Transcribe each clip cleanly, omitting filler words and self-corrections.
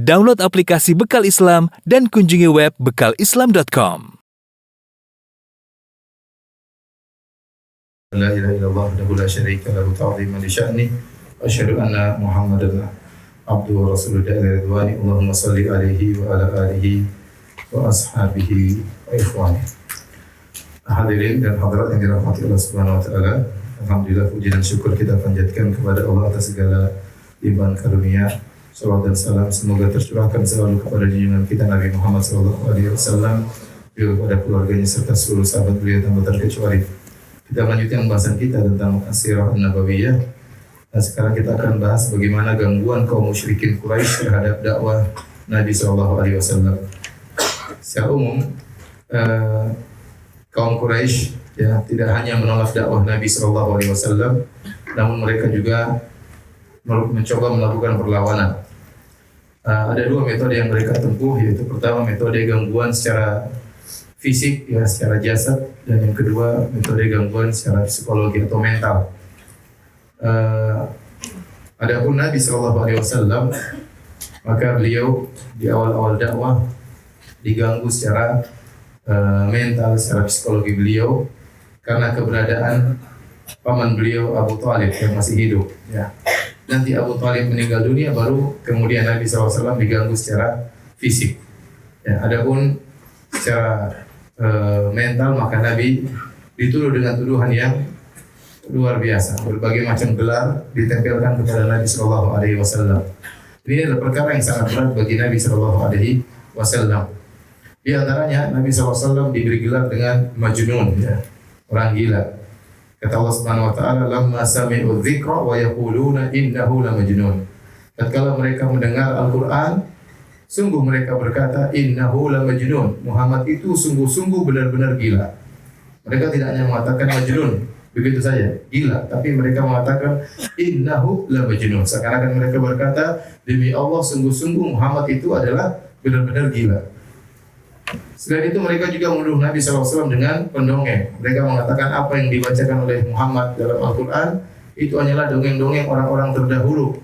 Download aplikasi Bekal Islam dan kunjungi web bekalislam.com. La ilaha illallah wahdahu la syarika lahu ta'ziman li sya'ni wa asyhadu anna Muhammadan abduhu wa rasuluhu ila ridwani. Allahumma shalli alaihi wa ala alihi wa ashabihi wa ikhwani. Hadirin dan hadirat yang dirahmati Allah Subhanahu wa taala, alhamdulillah puji dan syukur kita panjatkan kepada Allah atas segala limpahan karunia. Salawat dan salam semoga tercurahkan selalu kepada junjungan kita Nabi Muhammad SAW, beliau kepada keluarganya serta seluruh sahabat beliau tanpa terkecuali. Kita melanjutkan pembahasan kita tentang As-Sirah An-Nabawiyah. Dan sekarang kita akan bahas bagaimana gangguan kaum musyrikin Quraisy terhadap dakwah Nabi SAW. Secara umum, kaum Quraisy tidak hanya menolak dakwah Nabi SAW, namun mereka juga mencoba melakukan perlawanan. Ada dua metode yang mereka tempuh, yaitu pertama metode gangguan secara fisik, secara jasad, dan yang kedua metode gangguan secara psikologi atau mental. Adapun Nabi SAW, maka beliau di awal-awal dakwah diganggu secara mental, secara psikologi beliau karena keberadaan paman beliau Abu Thalib yang masih hidup. Nanti Abu Thalib meninggal dunia, baru kemudian Nabi SAW diganggu secara fisik. Adapun secara mental, maka Nabi dituduh dengan tuduhan yang luar biasa. Berbagai macam gelar ditempelkan kepada Nabi SAW. Ini adalah perkara yang sangat berat bagi Nabi SAW. Di antaranya Nabi SAW diberi gelar dengan Majnun, orang gila. Kata Allah Subhanahu wa taala, "Lamma sami'u dzikra wa yaquluna innahu lamajnun." Tatkala mereka mendengar Al-Qur'an, sungguh mereka berkata, "Innahu lamajnun." Muhammad itu sungguh-sungguh benar-benar gila. Mereka tidak hanya mengatakan majnun begitu saja, gila, tapi mereka mengatakan innahu lamajnun. Seakan-akan mereka berkata, "Demi Allah, sungguh-sungguh Muhammad itu adalah benar-benar gila." Selain itu mereka juga menuduh Nabi SAW dengan pendongeng. Mereka mengatakan apa yang dibacakan oleh Muhammad dalam Al-Quran itu hanyalah dongeng-dongeng orang-orang terdahulu,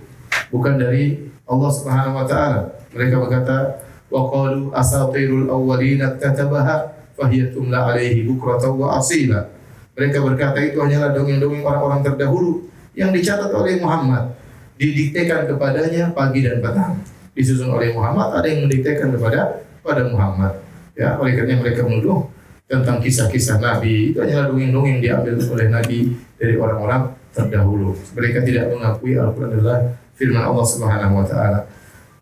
bukan dari Allah Subhanahu wa taala. Mereka berkata, wa qalu asatirul awwalina katabaha fahiya tumla alaihi bukratan wa asila. Mereka berkata itu hanyalah dongeng-dongeng orang-orang terdahulu yang dicatat oleh Muhammad, didiktekan kepadanya pagi dan petang. Disusun oleh Muhammad, ada yang mendiktekan kepada Muhammad. Oleh karena mereka menuduh tentang kisah-kisah Nabi itu hanyalah dongeng-dongeng diambil oleh Nabi dari orang-orang terdahulu. Mereka tidak mengakui Al-Quran adalah firman Allah Subhanahu wa taala.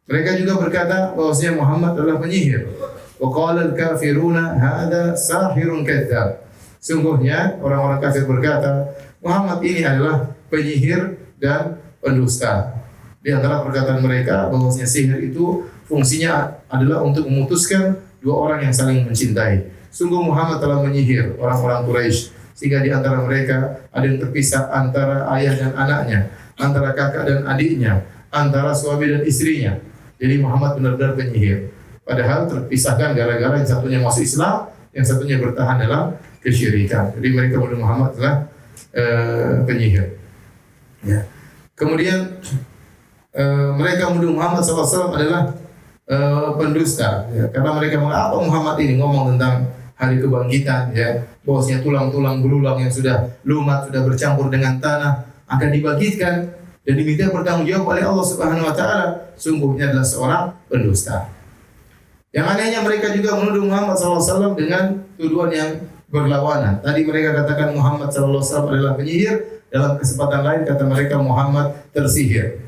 Mereka juga berkata bahwasanya Muhammad adalah penyihir. Wa qala al-kafiruna hadza sahirun kadzdzab. Sungguhnya orang-orang kafir berkata Muhammad ini adalah penyihir dan pendusta. Di antara perkataan mereka bahwasanya sihir itu fungsinya adalah untuk memutuskan dua orang yang saling mencintai. Sungguh Muhammad telah menyihir orang-orang Quraisy sehingga di antara mereka ada yang terpisah antara ayah dan anaknya, antara kakak dan adiknya, antara suami dan istrinya. Jadi Muhammad benar-benar penyihir. Padahal terpisahkan gara-gara yang satunya masuk Islam, yang satunya bertahan dalam kesyirikan. Jadi mereka menuduh Muhammad adalah penyihir. Kemudian mereka menuduh Muhammad SAW adalah pendusta, karena mereka mengapa Muhammad ini ngomong tentang hari kebangkitan, bahwasanya tulang-tulang belulang yang sudah lumat, sudah bercampur dengan tanah akan dibangkitkan dan diminta bertanggung jawab oleh Allah Subhanahu wa taala. Sungguhnya adalah seorang pendusta. Yang anehnya mereka juga menuduh Muhammad SAW dengan tuduhan yang berlawanan. Tadi mereka katakan Muhammad SAW adalah penyihir, dalam kesempatan lain kata mereka Muhammad tersihir.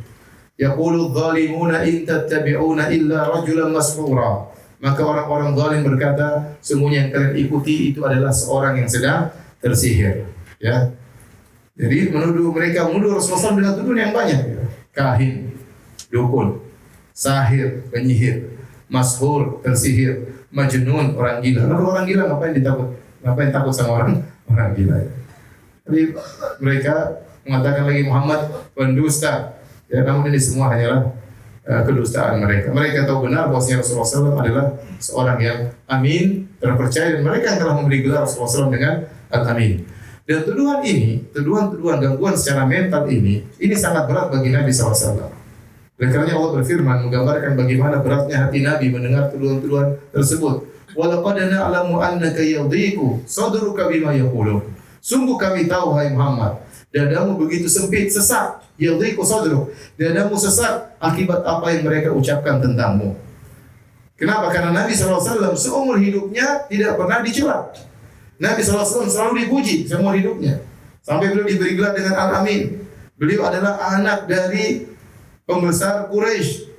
Yaqulu adh-dhalimuna in tattabi'una illa rajulan mas'ura. Maka orang-orang zalim berkata, sungguhnya yang kalian ikuti itu adalah seorang yang sedang tersihir. Jadi mereka menuduh Rasulullah dengan tuduhan yang banyak. Kahin, dukun, sahir, penyihir, mashur, tersihir, majnun, orang gila. Lalu orang gila ngapain takut sama orang gila? Jadi mereka mengatakan lagi Muhammad pendusta. Namun ini semua hanyalah kedustaan mereka. Mereka tahu benar bahwasanya Rasulullah SAW adalah seorang yang amin, terpercaya, dan mereka yang telah memberi gelar Rasulullah SAW dengan Al-Amin. Dan tuduhan gangguan secara mental ini sangat berat bagi Nabi SAW. Oleh karenanya Allah berfirman menggambarkan bagaimana beratnya hati Nabi mendengar tuduhan-tuduhan tersebut. Walaqad na'lamu annaka yadhiqu sadruka bima yaqulun. Sungguh kami tahu hai Muhammad, dadamu begitu sempit, sesak. Yadhiqu sadruk. Dadamu sesak akibat apa yang mereka ucapkan tentangmu. Kenapa? Karena Nabi SAW seumur hidupnya tidak pernah dicela. Nabi SAW selalu dipuji seumur hidupnya. Sampai beliau diberi gelar dengan Al-Amin. Beliau adalah anak dari pembesar Quraisy,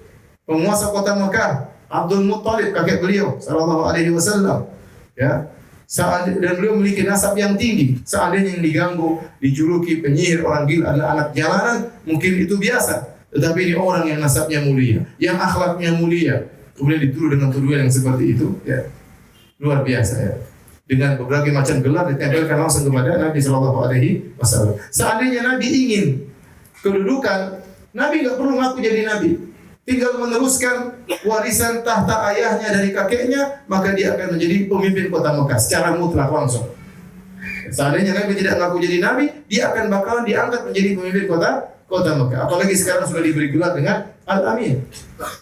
penguasa kota Mekah, Abdul Muttalib, kakek beliau sallallahu alaihi wasallam. Ya. Dan beliau memiliki nasab yang tinggi. Seandainya yang diganggu, dijuluki penyihir, orang gila adalah anak jalanan, mungkin itu biasa. Tetapi ini orang yang nasabnya mulia, yang akhlaknya mulia, kemudian dituduh dengan tuduhan yang seperti itu, ya. Luar biasa ya. Dengan berbagai macam gelar ditempelkan langsung kepada Nabi sallallahu alaihi wasallam. Seandainya Nabi ingin kedudukan, Nabi nggak perlu ngaku jadi Nabi. Tinggal meneruskan warisan tahta ayahnya dari kakeknya, maka dia akan menjadi pemimpin kota Mekah secara mutlak langsung. Seandainya Nabi tidak ngaku jadi Nabi, dia akan bakalan diangkat menjadi pemimpin kota Mekah. Apalagi sekarang sudah diberi gelar dengan Al-Amin.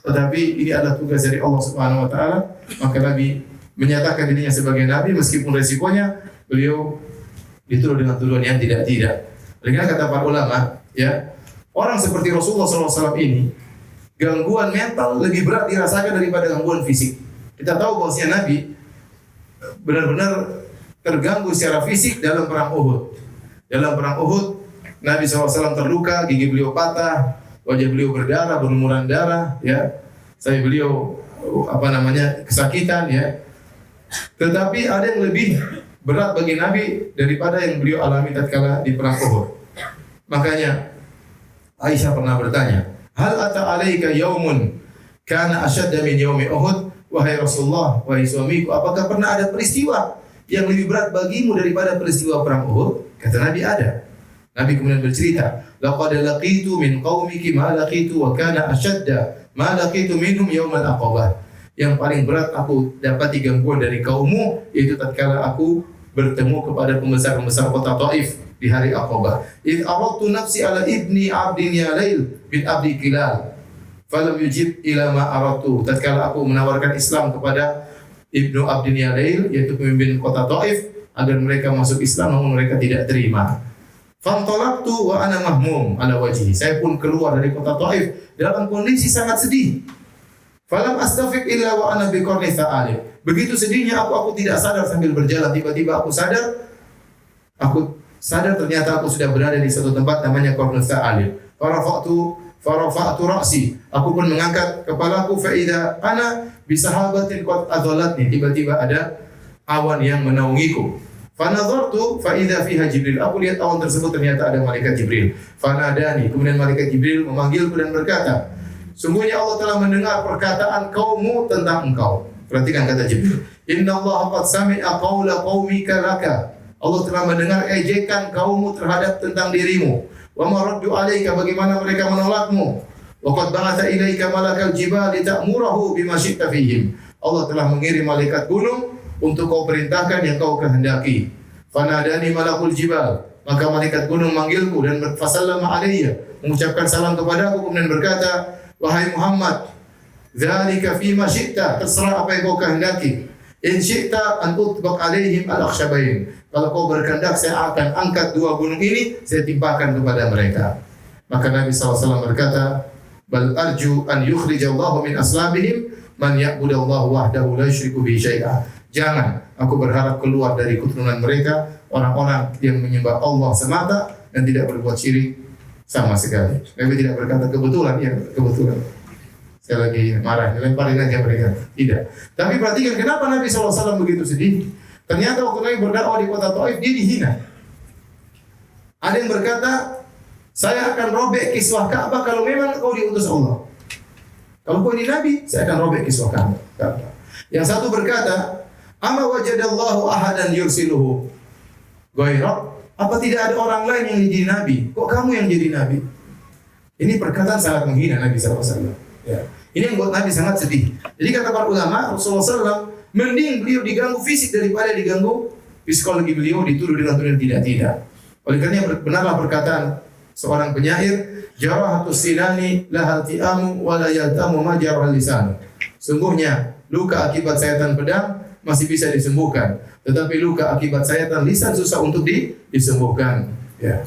Tetapi ini adalah tugas dari Allah Subhanahu Wa Taala. Maka Nabi menyatakan dirinya sebagai Nabi meskipun resikonya beliau dituduh dengan tuduhan yang tidak-tidak. Oleh karena kata para ulama, ya, orang seperti Rasulullah SAW ini gangguan mental lebih berat dirasakan daripada gangguan fisik. Kita tahu bahwasanya Nabi benar-benar terganggu secara fisik dalam perang Uhud. Dalam perang Uhud, Nabi SAW terluka, gigi beliau patah, wajah beliau berdarah, berlumuran darah, ya. Saya beliau kesakitan, ya. Tetapi ada yang lebih berat bagi Nabi daripada yang beliau alami tatkala di perang Uhud. Makanya Aisyah pernah bertanya, hal ata alaika yaumun kana asyadda min yaumi Uhud? Wahai Rasulullah, wahai suamiku, apakah pernah ada peristiwa yang lebih berat bagimu daripada peristiwa perang Uhud? Kata Nabi, ada. Nabi kemudian bercerita, laqad laqitu min qaumiki ma laqitu wa kana asyadda ma laqitu minhum yaumal aqabah. Yang paling berat aku dapati gangguan dari kaummu yaitu tatkala aku bertemu kepada pembesar-pembesar kota Taif di hari Aqabah. Id aradtu nafsi ala ibni abdin ya Lail bin Abdi Kilal falam yujib ila ma aradtu. Tatkala aku menawarkan Islam kepada Ibnu Abdin ya Lail, yaitu pemimpin kota Taif, agar mereka masuk Islam, namun mereka tidak terima. Fantalaqtu wa ana mahmum ala wajhi. Saya pun keluar dari kota Taif dalam kondisi sangat sedih. Falam astafiq illa wa ana biqarni tha'alib. Begitu sedihnya aku tidak sadar sambil berjalan, tiba-tiba aku sadar ternyata aku sudah berada di satu tempat namanya Qarnu Tha'alib. Farafa'tu ra'si. Aku pun mengangkat kepalaku fa idza ana bi sahabatin qad adhallatni. Tiba-tiba ada awan yang menaungiku. Fa nadhartu fa idza fiha Jibril. Aku lihat awan tersebut ternyata ada malaikat Jibril. Fa nadani. Kemudian malaikat Jibril memanggilku dan berkata, sungguhnya Allah telah mendengar perkataan kaummu tentang engkau. Perhatikan kata Jibril. Inna Allah qad sami'a qawla qaumika laka. Allah telah mendengar ejekan kaummu terhadap tentang dirimu. Wa ma raddu 'alaika, bagaimana mereka menolakmu. Wa qad ba'atha ilaika malakal jibali ta'murahu bima syi'ta fihim. Allah telah mengirim malaikat gunung untuk kau perintahkan yang kau kehendaki. Fanadani malakul jibal. Maka malaikat gunung manggilku dan fasallama alayya, mengucapkan salam kepadaku, kemudian berkata, wahai Muhammad, dzalika fima syi'ta, terserah apa yang kau kehendaki. In syi'ta an utbaq alaihim al-akhshabain. Kalau kau berkehendak, saya akan angkat dua gunung ini, saya timpakan kepada mereka. Maka Nabi SAW berkata, bal arju an yukhrijallahu min aslabihim man ya'budallaha wahdahu la yusyriku bihi syai'a. Jangan, aku berharap keluar dari keturunan mereka orang-orang yang menyembah Allah semata dan tidak berbuat syirik sama sekali. Nabi tidak berkata kebetulan, ya kebetulan. Saya lagi marah, lemparin aja mereka. Tidak. Tapi perhatikan kenapa Nabi SAW begitu sedih. Ternyata waktu Nabi berdakwah di kota Taif, dia dihina. Ada yang berkata, saya akan robek kiswah Ka'bah kalau memang kau diutus Allah. Kalau kau ini Nabi, saya akan robek kiswah Ka'bah. Yang satu berkata, ama wajadallahu ahadan yursiluhu ghairak. Apa tidak ada orang lain yang jadi Nabi? Kok kamu yang jadi Nabi? Ini perkataan sangat menghina Nabi SAW. Ya. Ini yang buat Nabi sangat sedih. Jadi kata para ulama, Rasulullah SAW mending beliau diganggu fisik daripada diganggu psikologi beliau, dituduh dengan tuduhan tidak-tidak. Oleh karena benarlah perkataan seorang penyair, jarahatus sinani lahal ti'amu wa la yaltamu ma jarahal lisan. Sungguhnya luka akibat sayatan pedang masih bisa disembuhkan, tetapi luka akibat sayatan lisan susah untuk disembuhkan. Ya.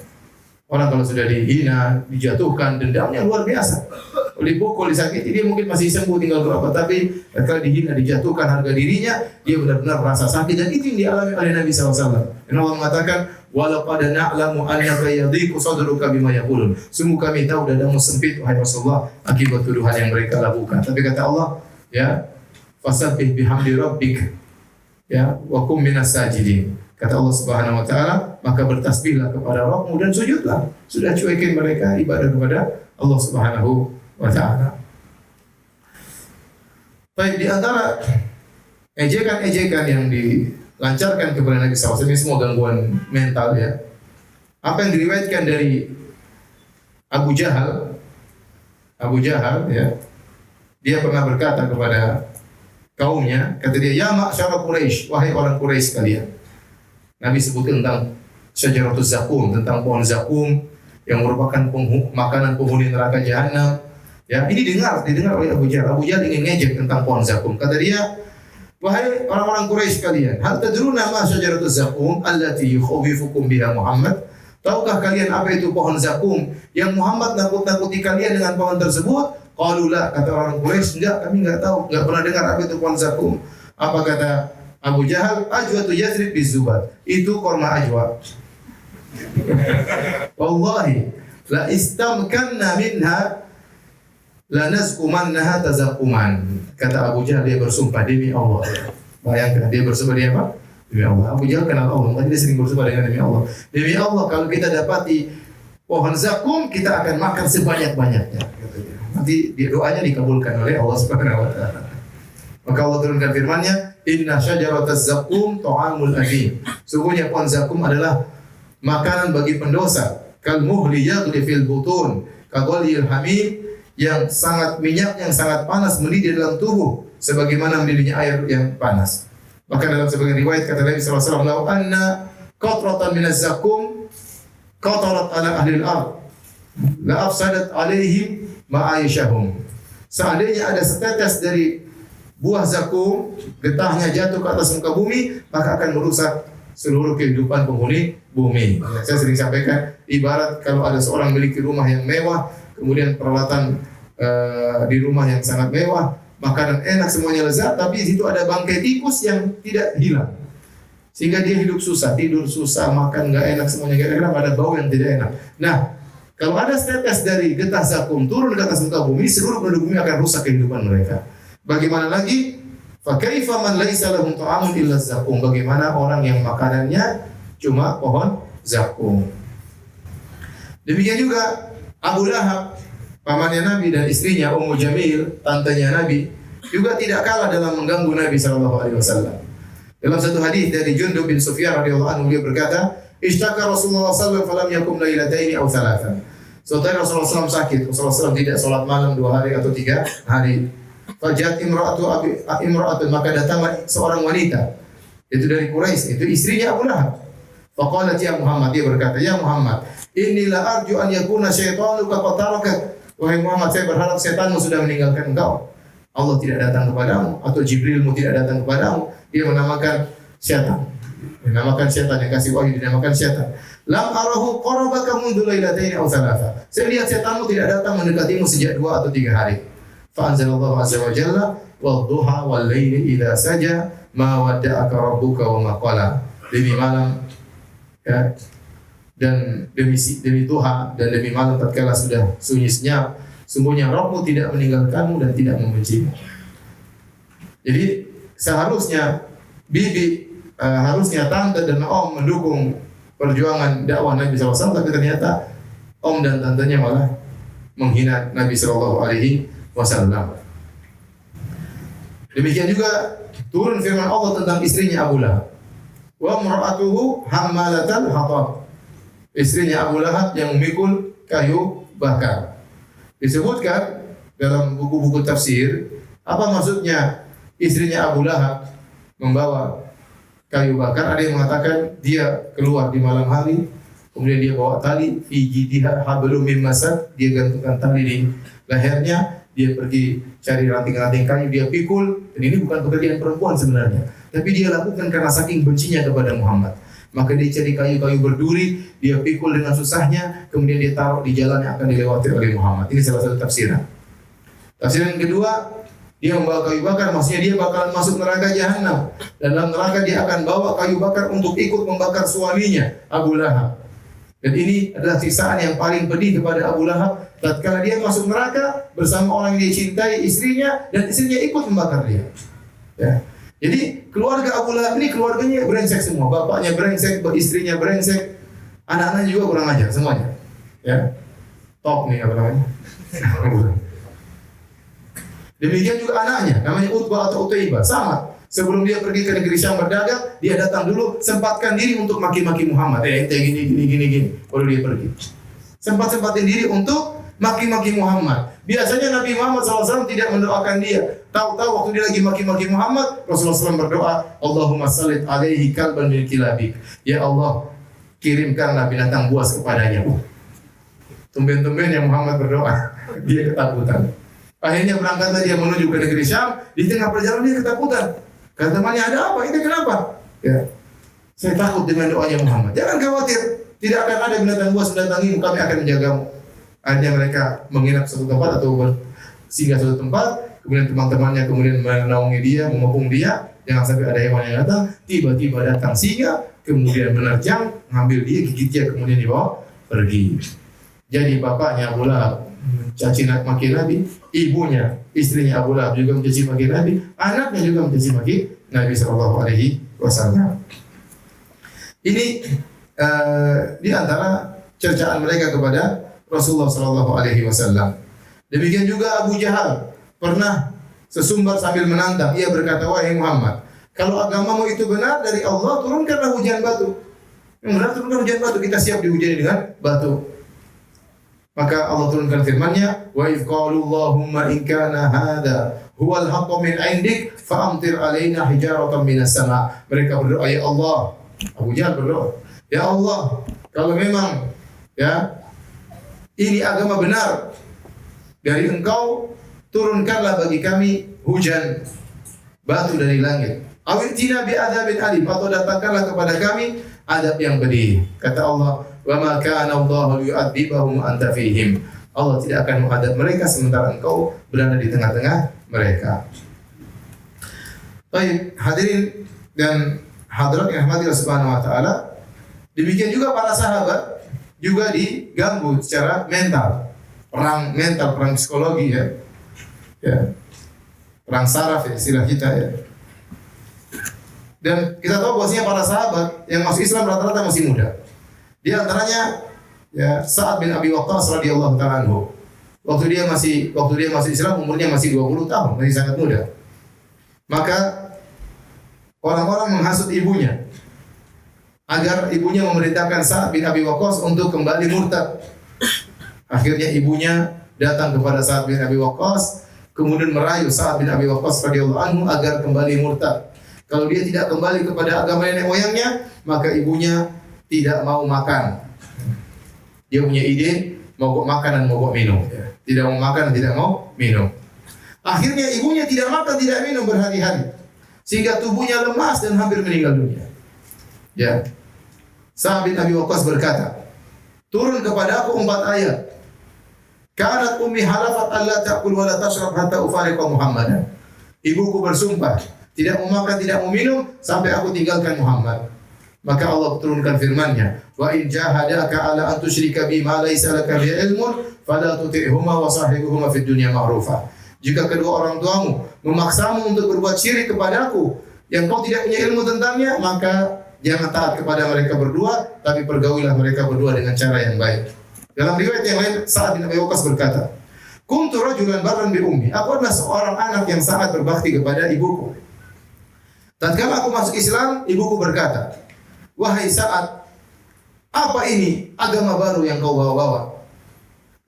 Orang kalau sudah dihina, dijatuhkan, dendamnya luar biasa. Kalau dipukul, disakiti, dia mungkin masih sembuh tinggal berapa. Tapi kalau dihina, dijatuhkan harga dirinya, dia benar-benar merasa sakit. Dan itu yang dialami oleh Nabi SAW. Dan Allah mengatakan, walau pada na'lamu annaka yadhiqu sadruka bima yaqulun. Sungguh kami tahu dadamu sempit, wahai Rasulullah, akibat tuduhan yang mereka lakukan. Tapi kata Allah, ya, fasabbih bihamdi rabbik, ya, wa kum minas sajidin. Kata Allah Subhanahu wa taala, maka bertasbihlah kepada Rabbmu dan sujudlah. Sudah cuekin mereka ibadah kepada Allah Subhanahu wa taala. Baik, di antara ejekan-ejekan yang dilancarkan kepada Nabi SAW, ini semua gangguan mental ya. Apa yang diriwayatkan dari Abu Jahal ya, dia pernah berkata kepada kaumnya, kata dia, ya ma'syara Quraisy, wahai orang Quraisy sekalian. Nabi sebut tentang Syajaratuz Zakum, tentang pohon zakum yang merupakan makanan penghuni neraka jahanam. Ya, ini didengar oleh Abu Jahal. Abu Jahal ingin ngejek tentang pohon zakum. Kata dia, wahai orang-orang Quraisy sekalian, hal tadruna ma Syajaratuz Zakum allati yukhawifukum biha Muhammad? Tahukah kalian apa itu pohon zakum yang Muhammad nakut-nakuti kalian dengan pohon tersebut? Qalu la, kata orang Quraisy, enggak, kami enggak tahu, enggak pernah dengar apa itu pohon zakum. Apa kata Abu Jahal? Ajwatu Yazrib bizubat. Itu korma ajwa. Wallahi la istamkanna minha la nazkumannaha tazakuman. Kata Abu Jahal, dia bersumpah demi Allah. Bayangkan, dia bersumpah dia apa? Demi Allah. Abu Jahal kenal Allah, makanya dia sering bersumpah dengan demi Allah. Demi Allah, kalau kita dapati pohon zakum, kita akan makan sebanyak-banyaknya. Nanti doanya dikabulkan oleh Allah Subhanahu wa taala. Maka Allah turunkan firman-Nya, inna syajarataz zakum ta'amul adim. Sungguhnya pohon zakum adalah makanan bagi pendosa. Kal muhli yaghli fil butun, kaghalil hamim, yang sangat minyak yang sangat panas mendidih dalam tubuh sebagaimana mendidihnya air yang panas. Bahkan dalam sebagian riwayat kata Nabi sallallahu alaihi wasallam, "Lau anna qatratan minaz zakum qatarat ala ahli al-ard, la afsadat alaihim ma'aishahum." Seandainya ada setetes dari buah zakum, getahnya jatuh ke atas muka bumi, maka akan merusak seluruh kehidupan penghuni bumi. Saya sering sampaikan, ibarat kalau ada seorang memiliki rumah yang mewah, kemudian peralatan di rumah yang sangat mewah, makanan enak, semuanya lezat, tapi di situ ada bangkai tikus yang tidak hilang. Sehingga dia hidup susah, tidur susah, makan nggak enak, semuanya nggak enak, ada bau yang tidak enak. Nah, kalau ada setetes dari getah zakum turun ke atas muka bumi, seluruh penduduk bumi akan rusak kehidupan mereka. Bagaimana lagi? Fa kaifa man laisa lahum ta'amun illa zakum? Bagaimana orang yang makanannya cuma pohon zakum? Demikian juga Abu Lahab, pamannya Nabi dan istrinya Ummu Jamil, tantenya Nabi, juga tidak kalah dalam mengganggu Nabi sallallahu alaihi wasallam. Dalam satu hadis dari Jundub bin Sufyan radhiyallahu anhu, dia berkata, "Ishtaka Rasulullah sallallahu alaihi wasallam falam yakum lailataini aw thalathan." Suatu hari Rasulullah SAW sakit. Rasulullah SAW tidak sholat malam 2 hari atau 3 hari. Fajat imra'atun, maka datang seorang wanita, itu dari Quraisy, itu istrinya Abu Lahab. Faqalat ya Muhammad, dia berkata, ya Muhammad, inilah arju an yakuna syaitanuka qad tarakak. Wahai Muhammad, saya berharap setanmu sudah meninggalkan engkau. Allah tidak datang kepadamu, atau Jibrilmu tidak datang kepadamu. Dia menamakan setan. Dinamakan setan, yang kasih wahyu dinamakan setan. Lam arahu qarabaka mundu lailataini aw thalatha. Saya lihat setanmu tidak datang mendekatimu sejak 2 atau 3 hari. Fa anzalallahu azza wa jalla wadduha wal laili idza saja ma wadda'aka rabbuka wa ma qala. Demi malam ya, dan demi duha dan demi malam tatkala sudah sunyi senyap, sungguhnya Rabbmu tidak meninggalkanmu dan tidak membencimu. Jadi seharusnya bibi, harusnya tante dan om mendukung perjuangan dakwah Nabi SAW, tapi ternyata om dan tantenya malah menghina Nabi SAW. Demikian juga turun firman Allah tentang istrinya Abu Lahab. Wa mar'atuhu hammalatal hatab. Istrinya Abu Lahab yang memikul kayu bakar. Disebutkan dalam buku-buku tafsir, apa maksudnya istrinya Abu Lahab membawa kayu bakar? Ada yang mengatakan dia keluar di malam hari, kemudian dia bawa tali, fi jidiha hablum min masad, dia gantungkan tali di lehernya, dia pergi cari ranting-ranting kayu, dia pikul. Dan ini bukan pekerjaan perempuan sebenarnya, tapi dia lakukan karena saking bencinya kepada Muhammad. Maka dia cari kayu-kayu berduri, dia pikul dengan susahnya, kemudian dia taruh di jalan yang akan dilewati oleh Muhammad. Ini salah satu tafsiran. Tafsiran kedua, dia membawa kayu bakar, maksudnya dia bakalan masuk neraka jahanam. Dan dalam neraka dia akan bawa kayu bakar untuk ikut membakar suaminya, Abu Lahab. Dan ini adalah siksaan yang paling pedih kepada Abu Lahab. Tatkala dia masuk neraka bersama orang yang dia cintai, istrinya, dan istrinya ikut membakar dia. Ya. Jadi keluarga Abu Lahab ini keluarganya brengsek semua. Bapaknya brengsek, istrinya brengsek, anak-anaknya juga kurang ajar semuanya. Ya, top nih apa namanya? Demikian juga anaknya, namanya Utbah atau Utaibah, sama. Sebelum dia pergi ke negeri Syam berdagang, dia datang dulu, sempatkan diri untuk maki-maki Muhammad. Ente gini. Baru dia pergi. Sempatin diri untuk maki-maki Muhammad. Biasanya Nabi Muhammad SAW tidak mendoakan dia. Tahu-tahu waktu dia lagi maki-maki Muhammad, Rasulullah SAW berdoa, Allahumma sallit alaihi kalban min kilabik. Ya Allah, kirimkanlah binatang buas kepadanya. Tumben-tumben yang Muhammad berdoa, dia ketakutan. Akhirnya berangkatlah dia menuju ke negeri Syam. Di tengah perjalanan dia ketakutan. Kata temannya, ada apa? Ini kenapa? Ya, saya takut dengan doanya Muhammad. Jangan khawatir, tidak akan ada binatang buas mendatangimu, kami akan menjagamu. Akhirnya mereka menginap suatu tempat atau singgah suatu tempat. Kemudian teman-temannya kemudian menaungi dia, memukul dia, jangan sampai ada hewan yang datang. Tiba-tiba datang singa, kemudian menerjang, ngambil dia, gigit dia, kemudian dibawa pergi. Jadi bapaknya Abu Lahab mencaci maki Nabi, ibunya, istrinya Abu Lahab juga mencaci maki Nabi, anaknya juga mencaci maki Nabi SAW. Ini di antara cercaan mereka kepada Rasulullah SAW. Demikian juga Abu Jahal pernah sesumbar sambil menantang. Ia berkata, wahai Muhammad, kalau agamamu itu benar dari Allah, turunkanlah hujan batu. Yang benar turunkan hujan batu, kita siap dihujani dengan batu. Maka Allah turunkan firman-Nya, wa idh qalu Allahumma in kana hadha huwal haqqu min 'indik fa amtir 'alaina hijaratan minas sama'. Mereka berdoa, ya Allah. Abu Jahal berdoa, ya Allah, kalau memang ya ini agama benar dari Engkau, turunkanlah bagi kami hujan batu dari langit. Awitina bi adzabin alim, atau datangkanlah kepada kami adab yang pedih. Kata Allah, wa ma kana Allahu yu'adzibahum anta fihim. Allah tidak akan mengadab mereka sementara engkau berada di tengah-tengah mereka. Baik, hadirin dan hadirat yang dirahmati Allah Subhanahu wa taala. Demikian juga para sahabat juga diganggu secara mental. Perang mental, perang psikologi ya. Ya. Perang saraf ya, istilah kita ya. Dan kita tahu bahwasanya para sahabat yang masuk Islam rata-rata masih muda. Di antaranya ya Sa'ad bin Abi Waqqas radhiyallahu ta'ala anhu. Waktu dia masih Islam umurnya masih 20 tahun, masih sangat muda. Maka orang-orang menghasut ibunya agar ibunya memerintahkan Sa'ad bin Abi Waqqas untuk kembali murtad. Akhirnya ibunya datang kepada Sa'ad bin Abi Waqqas, kemudian merayu Sa'ad bin Abi Waqqas radhiyallahu anhu agar kembali murtad. Kalau dia tidak kembali kepada agama nenek moyangnya, maka ibunya tidak mau makan. Dia punya ide mogok makan dan mogok minum. Tidak mau makan dan tidak mau minum. Akhirnya ibunya tidak makan, tidak minum berhari-hari, sehingga tubuhnya lemas dan hampir meninggal dunia. Ya. Sa'ad bin Abi Waqqas berkata, turun kepada aku 4 ayat. Kanat ummi halafat alla ta'kul wa la tashrab hatta ufariqa Muhammadan. Ibuku bersumpah tidak mau makan, tidak mau minum sampai aku tinggalkan Muhammad. Maka Allah turunkan firman-Nya, wa in jahadaka ala an tusyrika bima laysa laka bi ilmun fala tuti'huma wa sahibuhuma fid dunya ma'rufa. Jika kedua orang tuamu memaksamu untuk berbuat syirik kepadaku yang kau tidak punya ilmu tentangnya, maka jangan taat kepada mereka berdua, tapi pergaulilah mereka berdua dengan cara yang baik. Dalam riwayat yang lain, Sa'ad bin Abi Waqqas berkata, kuntu rajulan barran bi ummi. Aku adalah seorang anak yang sangat berbakti kepada ibuku. Tatkala aku masuk Islam, ibuku berkata, wahai Sa'ad, apa ini agama baru yang kau bawa-bawa?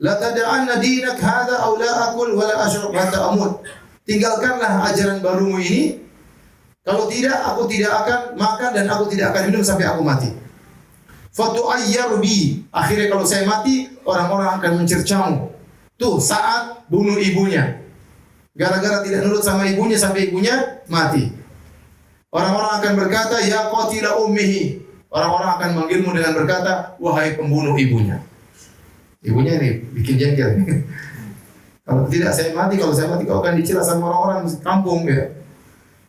La tada'anna dinak hadha aw la akul wa la ashrab hatta amut. Tinggalkanlah ajaran barumu ini. Kalau tidak, aku tidak akan makan dan aku tidak akan minum sampai aku mati. fatu'ayyaru bi. Akhirnya kalau saya mati, orang-orang akan mencercamu. Tuh saat bunuh ibunya. Gara-gara tidak nurut sama ibunya sampai ibunya mati. Orang-orang akan berkata, ya qatila ummihi. Orang-orang akan manggilmu dengan berkata, wahai pembunuh ibunya. Ibunya ini bikin jengkel. Kalau tidak saya mati, kalau saya mati kau akan dicela sama orang-orang kampung ya.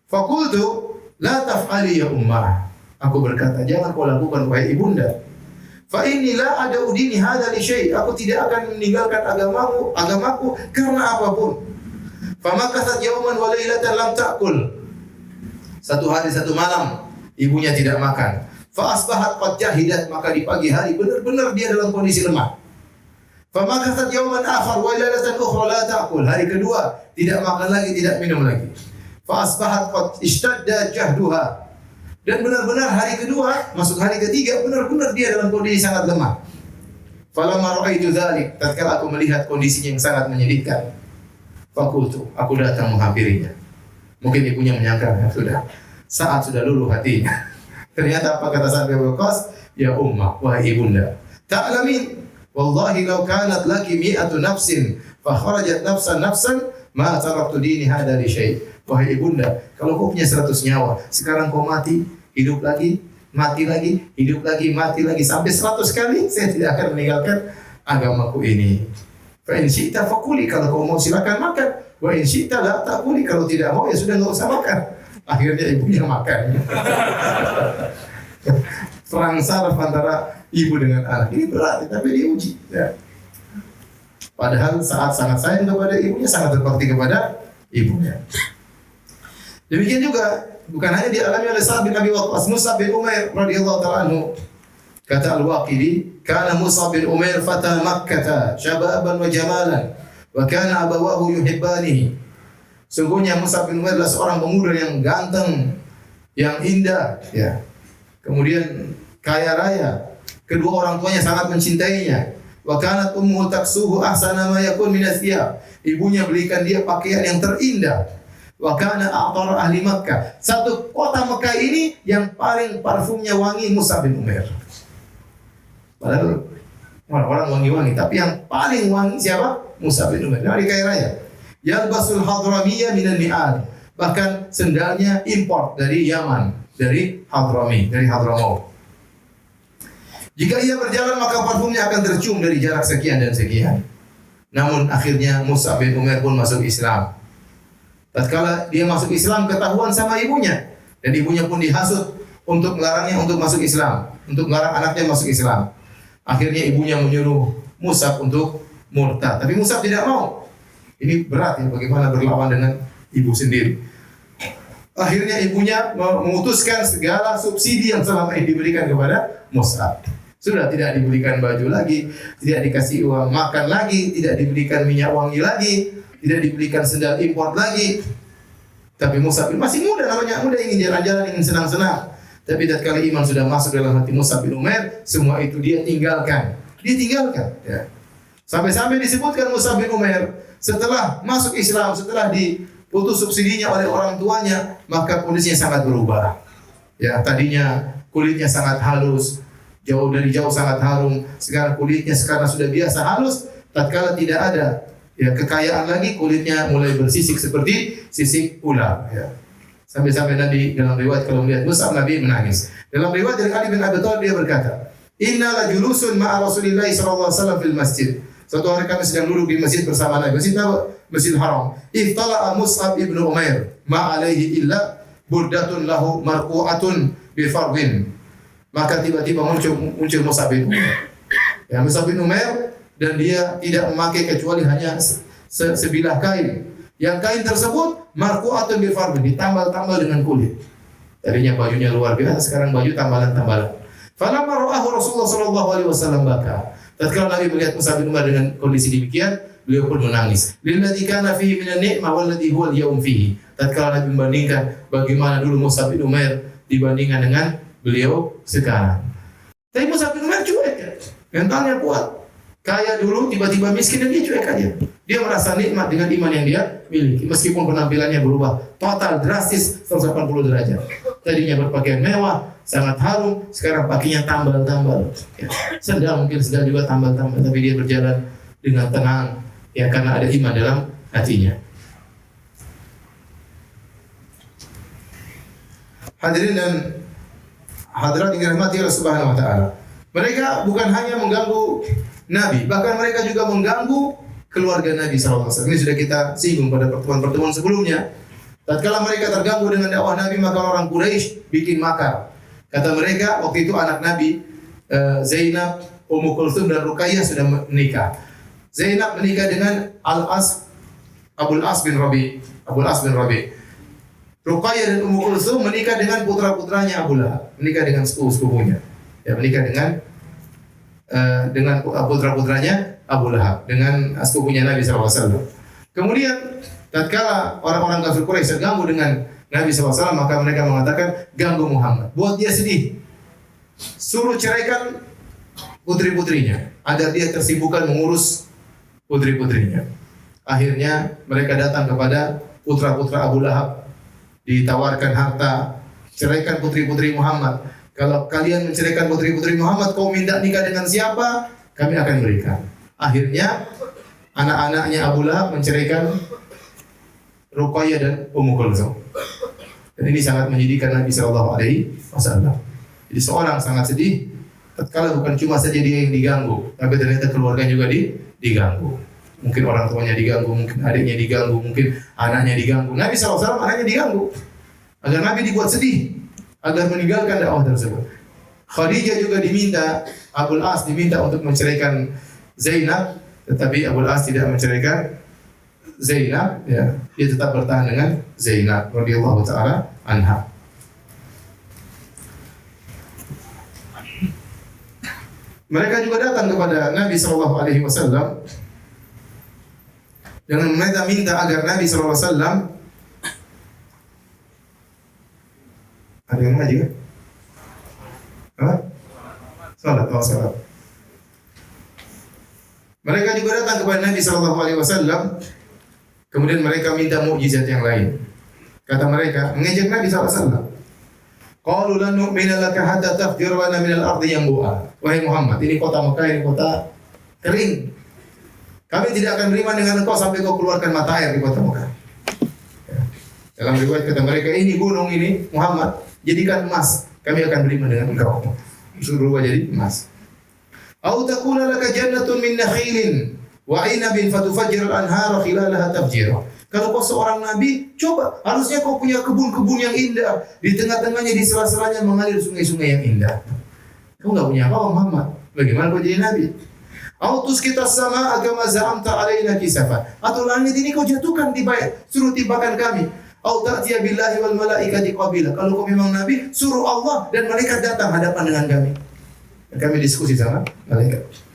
Fakultu la taf'ali ya ummah. Aku berkata, jangan kau lakukan wahai ibunda. Fa inni la ada udini hadza li syai'. Aku tidak akan meninggalkan agamaku karena apapun. Famakathat yauman wa lailatan lam ta'kul. Satu hari satu malam ibunya tidak makan. Fa asbahat qad jahidat, maka di pagi hari benar-benar dia dalam kondisi lemah. Famakathat yauman akhar wa lailatan ukhra la ta'kul. Hari kedua tidak makan lagi, tidak minum lagi. Fa asbahat qad ishtadda jahduha. Dan benar-benar hari kedua, masuk hari ketiga, benar-benar dia dalam kondisi sangat lemah. Falamma ra'aitu dzalik, tatkala aku melihat kondisinya yang sangat menyedihkan, fakultu, aku datang menghampirinya. Mungkin ibunya menyangka, ya sudah, saat sudah luluh hatinya. Ternyata apa kata Sa'd bin Waqqas? Ya ummah, wahai ibunda, ta'lamin, wallahi law kanat laki mi'atu nafsin, fa kharajat nafsan, ma taraktu dini hadha li syai'. Wahai ibunda, kalau kau punya 100 nyawa, sekarang kau mati, hidup lagi, mati lagi, hidup lagi, mati lagi, sampai 100 kali, saya tidak akan meninggalkan agamaku ini. Fa in syi'ta fakuli, kalau kau mau silakan makan. Wa in syi'ta la takuli, kalau tidak mau ya sudah enggak usah makan. Akhirnya ibunya makan. Perang saraf antara ibu dengan anak. Ini berat, tapi diuji. Ya. Padahal saat sangat sayang kepada ibunya, sangat berbakti kepada ibunya. Demikian juga bukan hanya dialami oleh Sa'd bin Abi Waqqas, Mus'ab bin Umair radhiyallahu ta'ala anhu. Kata Al-Waqidi, kana Mus'ab bin Umair fata Makkah, syababan wa jamalan, wa kana abawahu yuhibbanihi. Sungguhnya Mus'ab bin Umair adalah seorang pemuda yang ganteng, yang indah, ya. Kemudian kaya raya. Kedua orang tuanya sangat mencintainya. Wa kanat ummuhu taksuhu ahsana ma yakun min athiyab. Ibunya belikan dia pakaian yang terindah. Wa kana a'tar ahli Makkah. Satu kota Mekah ini yang paling parfumnya wangi Mus'ab bin Umair. Padahal orang-orang wangi-wangi, tapi yang paling wangi siapa? Mus'ab bin Umair. Dari kaya raya. Yalbasul hadramiyya minan ni'al. Bahkan sendalnya import dari Yaman, dari Hadrami, dari Hadramaut. Jika ia berjalan maka parfumnya akan tercium dari jarak sekian dan sekian. Namun akhirnya Mus'ab bin Umair pun masuk Islam. Tatkala dia masuk Islam ketahuan sama ibunya, dan ibunya pun dihasut untuk melarangnya untuk masuk Islam, untuk melarang anaknya masuk Islam. Akhirnya ibunya menyuruh Mus'ab untuk murtad, tapi Mus'ab tidak mau. Ini berat ya, bagaimana berlawan dengan ibu sendiri. Akhirnya ibunya memutuskan segala subsidi yang selama ini diberikan kepada Mus'ab. Sudah tidak diberikan baju lagi, tidak dikasih uang makan lagi, tidak diberikan minyak wangi lagi, tidak diberikan sendal import lagi. Tapi Mus'ab masih muda, namanya muda, ingin jalan-jalan, ingin senang-senang. Tapi tatkala iman sudah masuk dalam hati Mus'ab bin Umair, semua itu dia tinggalkan. Dia tinggalkan. Ya. Sampai-sampai disebutkan Mus'ab bin Umair setelah masuk Islam, setelah diputus subsidinya oleh orang tuanya, maka kondisinya sangat berubah. Ya, tadinya kulitnya sangat halus, dari jauh sangat harum. Sekarang kulitnya sekarang sudah biasa halus, tatkala tidak ada ya kekayaan lagi, kulitnya mulai bersisik seperti sisik ular. Ya. Sampai-sampai Nabi dalam riwayat kalau melihat Mus'ab, Nabi menangis. Dalam riwayat dari Ali bin Abi Thalib dia berkata, "Inna la julusun ma'a Rasulillah sallallahu alaihi wasallam fil masjid." Suatu hari kami sedang duduk di masjid bersama Nabi. Masjid Haram. Iftala'a Mus'ab ibnu Umair ma alaihi illa burdatun lahu marqu'atun bi fardhin. Maka tiba-tiba muncul Mus'ab bin Umair. Ya, Mus'ab bin Umair, dan dia tidak memakai kecuali hanya sebilah kain. Yang kain tersebut marqu'atun bi fardhin, ditambal-tambal dengan kulit. Tadinya bajunya luar biasa, sekarang baju tambalan-tambalan. Falamma ra'ahu Rasulullah sallallahu alaihi wasallam baka. Tatkala Nabi melihat Mus'ab bin Umair dengan kondisi demikian, beliau pun menangis. Lilladzi kana fihi minan ni'mah walladzi huwa al-yawm fihi. Tatkala Nabi membandingkan bagaimana dulu Mus'ab bin Umair dibandingkan dengan beliau sekarang. Tapi Mus'ab bin Umair cuek ya. Mentalnya kuat. Kaya dulu, tiba-tiba miskin dan dia cuek aja. Dia merasa nikmat dengan iman yang dia miliki. Meskipun penampilannya berubah total, drastis, 180 derajat. Tadinya berpakaian mewah, sangat harum, sekarang pakainya tambal-tambal. Ya. Sendal mungkin sedang juga tambal-tambal, tapi dia berjalan dengan tenang. Ya, karena ada iman dalam hatinya. Hadirin dan hadirat yang dirahmati Allah Subhanahu wa taala. Mereka bukan hanya mengganggu Nabi, bahkan mereka juga mengganggu keluarga Nabi SAW. Ini sudah kita singgung pada pertemuan-pertemuan sebelumnya. Tatkala mereka terganggu dengan dakwah Nabi, maka orang Quraisy bikin makar. Kata mereka, waktu itu anak Nabi Zainab, Ummu Kulthum dan Ruqayyah sudah menikah. Zainab menikah dengan Abul As bin Rabi. Ruqayyah dan Ummu Kulthum menikah dengan putra-putranya Abu Lahab, menikah dengan sepupunya. Ya, menikah dengan putra-putranya Abu Lahab, dengan sepupunya Nabi SAW. Kemudian tatkala orang-orang kafir Quraisy terganggu dengan Nabi SAW, maka mereka mengatakan, ganggu Muhammad, buat dia sedih, suruh ceraikan putri-putrinya agar dia tersibukkan mengurus putri-putrinya. Akhirnya mereka datang kepada putra-putra Abu Lahab, ditawarkan harta, ceraikan putri-putri Muhammad. Kalau kalian menceraikan putri-putri Muhammad, kau minta nikah dengan siapa? Kami akan berikan. Akhirnya anak-anaknya Abu Lahab menceraikan Ruqayyah dan Ummu Kulthum. Dan ini sangat menyedihkan Nabi SAW. Jadi seorang sangat sedih tatkala bukan cuma saja dia yang diganggu, tapi ternyata keluarga juga diganggu. Mungkin orang tuanya diganggu, mungkin adiknya diganggu, mungkin anaknya diganggu. Nabi SAW anaknya diganggu agar Nabi dibuat sedih, agar meninggalkan dakwah tersebut. Khadijah juga diminta, Abul As diminta untuk menceraikan Zainab, tetapi Abul As tidak menceraikan Zainab, ya. Dia tetap bertahan dengan Zainab radhiyallahu taala anha. Mereka juga datang kepada Nabi sallallahu alaihi wasallam dengan minta agar Nabi sallallahu alaihi wasallam ada yang ngaji kan? Salat. Mereka juga datang kepada Nabi sallallahu alaihi wasallam. Kemudian mereka minta mukjizat yang lain. Kata mereka, mengejek Nabi sallallahu alaihi wasallam. Qalu lan nu'mina laka hatta tafjura lana minal ardi yanbu'a. Wahai Muhammad, ini kota Mekah, ini kota kering. Kami tidak akan beriman dengan engkau sampai kau keluarkan mata air di kota Mekah. Ya. Dalam riwayat kata mereka, ini gunung ini Muhammad, jadikan emas, kami akan beriman dengan engkau. Suruh rubah jadi emas. Au takuna laka jannatun min nakhilin wa 'inabin fatufajjirul anhara khilalaha tafjira. Kalau kau seorang nabi, coba, harusnya kau punya kebun-kebun yang indah, di tengah-tengahnya, di sela-selanya mengalir sungai-sungai yang indah. Kau enggak punya apa-apa Muhammad. Bagaimana kau jadi nabi? Autus kita sama agama za'amta alaina kisafa. Atau langit ini kau jatuhkan suruh tibakan kami. Au ta'tiya billahi wal malaikati qabila. Kalau kau memang nabi, suruh Allah dan malaikat datang hadapan dengan kami. Dan kami diskusi sama malaikat.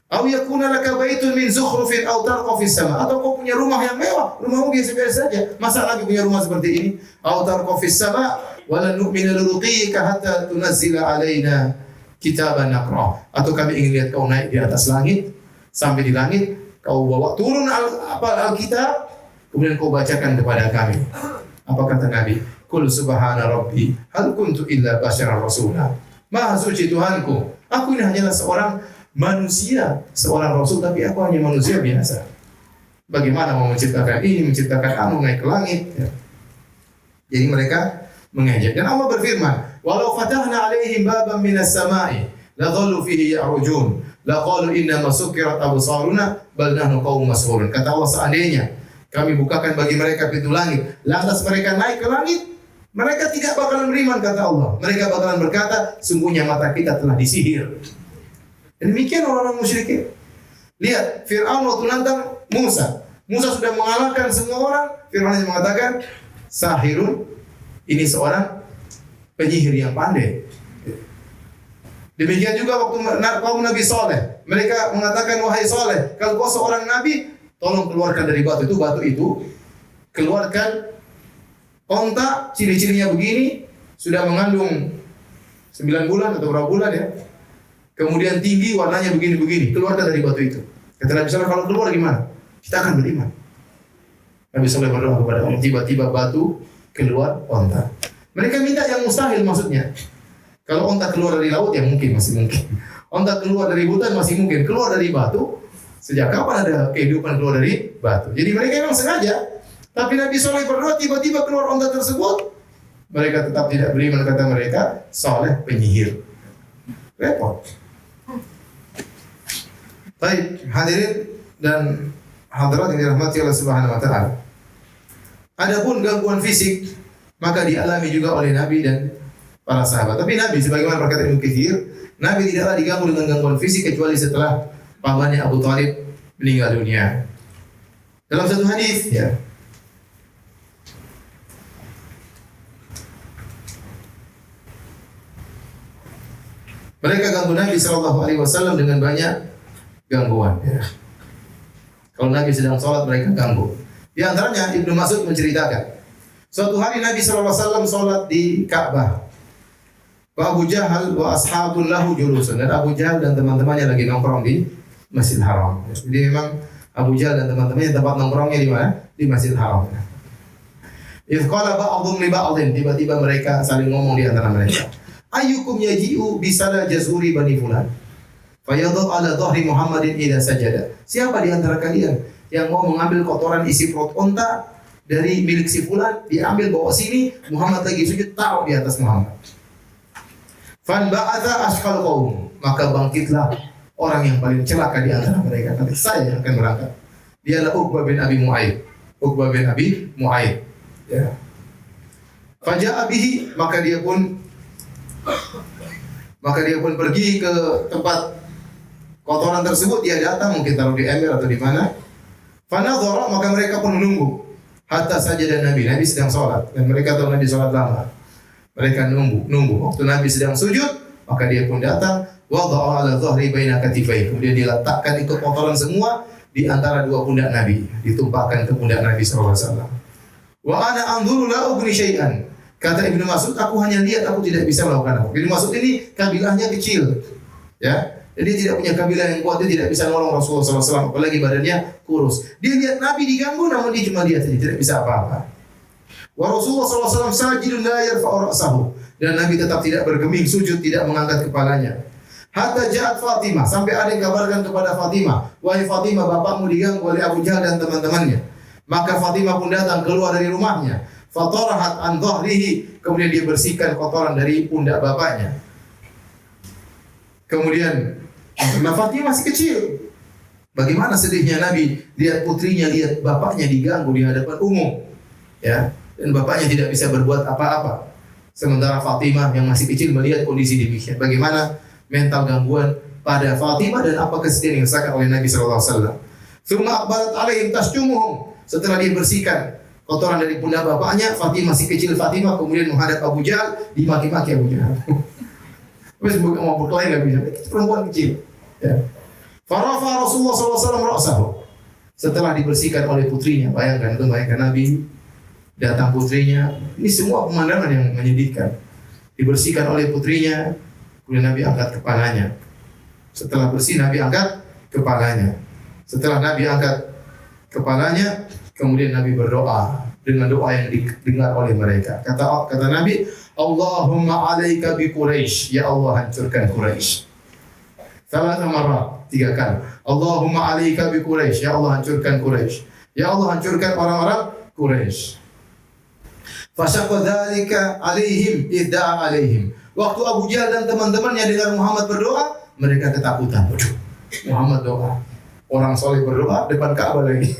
Au yakuna laka baitun min zukhrufin aw tarqa fis sama. Atau kau punya rumah yang mewah, rumahmu biasa-biasa saja. Masa nabi punya rumah seperti ini? Aw tarqa fis sama wa lan nu'mina liruqika hatta tunazzila alaina kitaban naqra. Atau kami ingin lihat kau naik di atas langit, sampai di langit kau bawa turun Alkitab, kemudian kau bacakan kepada kami. Apa kata Nabi? Qul subhana rabbi hal kuntu illa basyaran rasula. Maha suci Tuhanku, aku ini hanyalah seorang manusia, seorang rasul, tapi aku hanya manusia biasa. Bagaimana mau menciptakan ini, menciptakan anu, naik ke langit? Ya. Jadi mereka mengejek. Dan Allah berfirman, walau fatahna alaihim baban minas samai la dhallu fihi ya'rujun la qalu inna ma sukkirat absaruna bal nahnu qaumun mas'ulun. Kata Allah, seandainya kami bukakan bagi mereka pintu langit, lantas mereka naik ke langit, mereka tidak bakalan beriman, kata Allah. Mereka bakalan berkata, sungguhnya mata kita telah disihir. Dan demikian orang-orang musyrikin. Lihat, Fir'aun waktu nantang Musa. Musa sudah mengalahkan semua orang. Fir'aun hanya mengatakan, sahirun, ini seorang penyihir yang pandai. Demikian juga waktu kaum Nabi Saleh. Mereka mengatakan, wahai Saleh, kalau kau seorang Nabi, tolong keluarkan dari batu itu, keluarkan onta, ciri-cirinya begini, sudah mengandung 9 bulan atau berapa bulan ya. kemudian tinggi, warnanya begini-begini, keluarkan dari batu itu. Kata Nabi SAW, kalau keluar gimana? Kita akan beriman. Nabi SAW berdoa kepada Allah, tiba-tiba batu keluar onta. Mereka minta yang mustahil maksudnya. Kalau onta keluar dari laut, ya mungkin, masih mungkin. Onta keluar dari hutan, masih mungkin. Keluar dari batu, sejak kapan ada kehidupan keluar dari batu? Jadi mereka memang sengaja. Tapi Nabi SAW berdoa, tiba-tiba keluar onta tersebut. Mereka tetap tidak beriman, kata mereka, Saleh penyihir. Repot. Baik, hadirin dan hadirat yang dirahmati Allah Subhanahu wa taala. Adapun gangguan fisik maka dialami juga oleh Nabi dan para sahabat. Tapi Nabi sebagaimana berkata Ibnu Katsir, Nabi tidaklah diganggu dengan gangguan fisik kecuali setelah pamannya Abu Thalib meninggal dunia. Dalam satu hadis, ya. Mereka ganggu Nabi sallallahu alaihi wasallam dengan banyak gangguan, ya. Kalau Nabi sedang sholat, mereka ganggu. Di antaranya Ibnu Mas'ud menceritakan, suatu hari Nabi sallallahu alaihi wasallam sholat di Ka'bah. Wa Abu Jahal wa ashabul lahu julusun, dan Abu Jahal dan teman-temannya lagi nongkrong di Masjidil Haram. Jadi memang Abu Jahal dan teman-temannya tempat nongkrongnya di mana? Di Masjidil Haram. Idz qala ba'dhum li ba'dhin, tiba-tiba mereka saling ngomong di antara mereka. Ayyukum yaji'u bisala jazuri bani fulan. Fayadhu ala dhahri Muhammadin idza sajada. Siapa di antara kalian yang mau mengambil kotoran isi perut unta dari milik si fulan, diambil bawa sini, Muhammad lagi sujud, taruh di atas Muhammad. Fan ba'atha ashqal qaum, maka bangkitlah orang yang paling celaka di antara mereka. Kata, saya yang akan berangkat. Dialah Uqbah bin Abi Mu'ayyid. Uqbah bin Abi Mu'ayyid. Ya. Faja'a bihi, maka dia pun pergi ke tempat kotoran tersebut. Dia datang, mungkin taruh di ember atau di mana. Fanadhara, maka mereka pun menunggu. Hatta sajadah Nabi. Nabi sedang sholat dan mereka tahu Nabi sholat lama. Mereka nunggu. Waktu Nabi sedang sujud, maka dia pun datang. Wada'a ala dhahri baina katifai. Kemudian diletakkan ikut kotoran semua di antara dua pundak Nabi, ditumpahkan ke pundak Nabi sallallahu alaihi wasallam. Wa ana anzuru la ugni syai'an. Kata Ibnu Mas'ud, aku hanya lihat, aku tidak bisa melakukan apa. Ibnu Mas'ud ini kabilahnya kecil, ya. Jadi tidak punya kabilah yang kuat, dia tidak bisa nolong Rasulullah SAW, apalagi badannya kurus. Dia lihat Nabi diganggu, namun dia cuma lihat saja, tidak bisa apa-apa. Wa Rasulullah SAW sajidun la yarfa'u ra'sahu, dan Nabi tetap tidak bergeming sujud, tidak mengangkat kepalanya. Hatta ja'at Fatimah, sampai ada yang kabarkan kepada Fatimah, wahai Fatimah, bapakmu diganggu oleh Abu Jahal dan teman-temannya. Maka Fatimah pun datang keluar dari rumahnya. Fatarahat an dhahrihi, kemudian dia bersihkan kotoran dari pundak bapaknya. Kemudian karena Fatimah masih kecil, bagaimana sedihnya Nabi lihat putrinya, lihat bapaknya diganggu di hadapan umum, ya, dan bapaknya tidak bisa berbuat apa-apa. Sementara Fatimah yang masih kecil melihat kondisi demikian. Bagaimana mental gangguan pada Fatimah dan apa kesedihan yang dirasakan oleh Nabi sallallahu alaihi wasallam. Tsumma aqbalat alaihim tasjumuhum. Setelah dia bersihkan kotoran dari pundak bapaknya, Fatimah masih kecil, Fatimah kemudian menghadap Abu Jahal, dimaki-maki Abu Jahal. Terus mau berkelahi nggak bisa, perempuan kecil. Ya. Farafa Rasulullah SAW ra'sahu. Setelah dibersihkan oleh putrinya, bayangkan Nabi datang putrinya. Ini semua pemandangan yang menyedihkan. Dibersihkan oleh putrinya, kemudian Nabi angkat kepalanya. Setelah bersih, Nabi angkat kepalanya. Setelah Nabi angkat kepalanya, kemudian Nabi berdoa dengan doa yang didengar oleh mereka. Kata Nabi, Allahumma alaika bi Quraisy, ya Allah hancurkan Quraisy. Salah marah, 3 kali. Allahumma alaika bi Quraisy, ya Allah hancurkan Quraisy. Ya Allah hancurkan orang-orang Quraisy. Fasyaqa dzalika alaihim idda'a alaihim. Waktu Abu Jahal dan teman-temannya dengar Muhammad berdoa, mereka ketakutan. Waduh, Muhammad doa. Orang soleh berdoa depan Ka'bah lagi.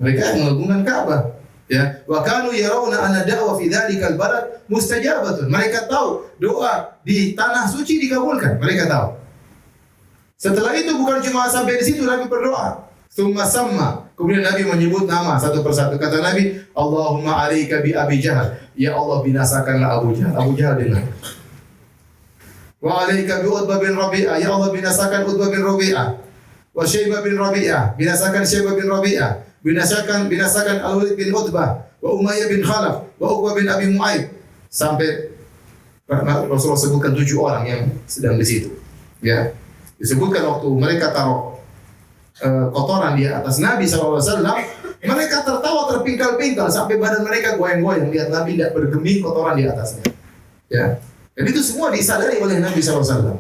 Mereka mengagungkan Ka'bah. Ya, wa kanu yarawna anna da'wa fi dzalikal balad mustajabatun. Mereka tahu doa di tanah suci dikabulkan. Mereka tahu. Setelah itu bukan cuma sampai di situ, Nabi berdoa. Tsumma samma. Kemudian Nabi menyebut nama satu persatu. Kata Nabi, Allahumma alaika bi Abi Jahal. Ya Allah binasakanlah Abu Jahal. Abu Jahal dengar. Wa alaika bi Utbah bin Rabi'ah. Ya Allah binasakan Utbah bin Rabi'ah. Wa Syaibah bin Rabi'ah. Binasakan Syaibah bin Rabi'ah. Binasakan Al-Walid bin Utbah. Wa Umayyah bin Khalaf. Wa Uqbah bin Abi Mu'ayyid. Sampai Rasulullah sebutkan 7 orang yang sedang di situ. Ya, disebutkan waktu mereka taruh kotoran di atas Nabi SAW, mereka tertawa terpingkal-pingkal sampai badan mereka goyang-goyang lihat Nabi tidak bergeming kotoran di atasnya. Ya, dan itu semua disadari oleh Nabi SAW.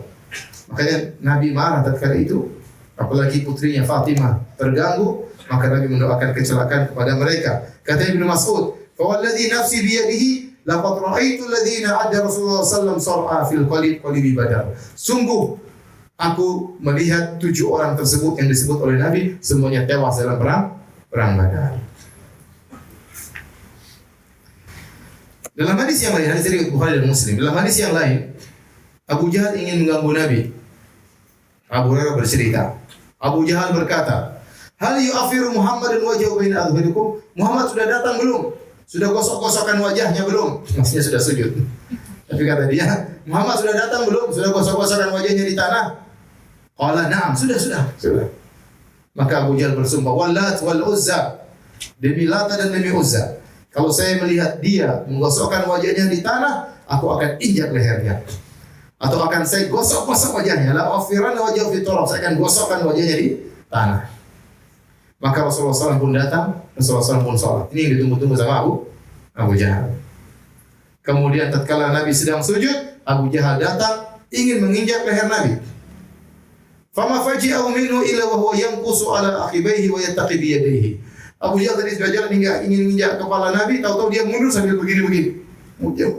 Makanya Nabi marah tatkala itu, apalagi putrinya Fatimah terganggu, maka Nabi mendoakan kecelakaan kepada mereka. Kata Ibnu Mas'ud, "Fawalladzi nafsi biyadihi laqad ra'aitu alladziina 'adda Rasulullah sallallahu sar'a fil qalibi Badar." Sungguh aku melihat 7 orang tersebut yang disebut oleh Nabi semuanya tewas dalam perang Badar. Dalam hadis yang lain, hadis riwayat Bukhari dan Muslim, dalam hadis yang lain, Abu Jahal ingin mengganggu Nabi. Abu Hurairah bercerita, Abu Jahal berkata, "Hal yu'afiru Muhammadun wajhahu baina adhhurikum?" Muhammad sudah datang belum? Sudah gosok-gosokkan wajahnya belum? Maksudnya sudah sujud. Tapi kata dia, Muhammad sudah datang belum? Sudah gosok-gosokkan wajahnya di tanah? Qala na'am, sudah. Maka Abu Jahal bersumpah, "Wallat wal Uzza." Demi Lata dan demi Uzza. Kalau saya melihat dia menggosokkan wajahnya di tanah, aku akan injak lehernya. Atau akan saya gosok-gosok wajahnya. La afiran wajah fi turab. Saya akan gosokkan wajahnya di tanah. Maka Rasulullah SAW pun datang, Rasulullah SAW pun sholat. Ini yang ditunggu-tunggu sama Abu Jahal. Kemudian tatkala Nabi sedang sujud, Abu Jahal datang ingin menginjak leher Nabi. Fama faji'ahu minhu illa wa huwa yanqusu ala akhibaihi wa yattaqi bi yadayhi. Abu Jahal tadi sudah jalan ingin menginjak kepala Nabi, tahu-tahu dia mundur sambil begini-begini.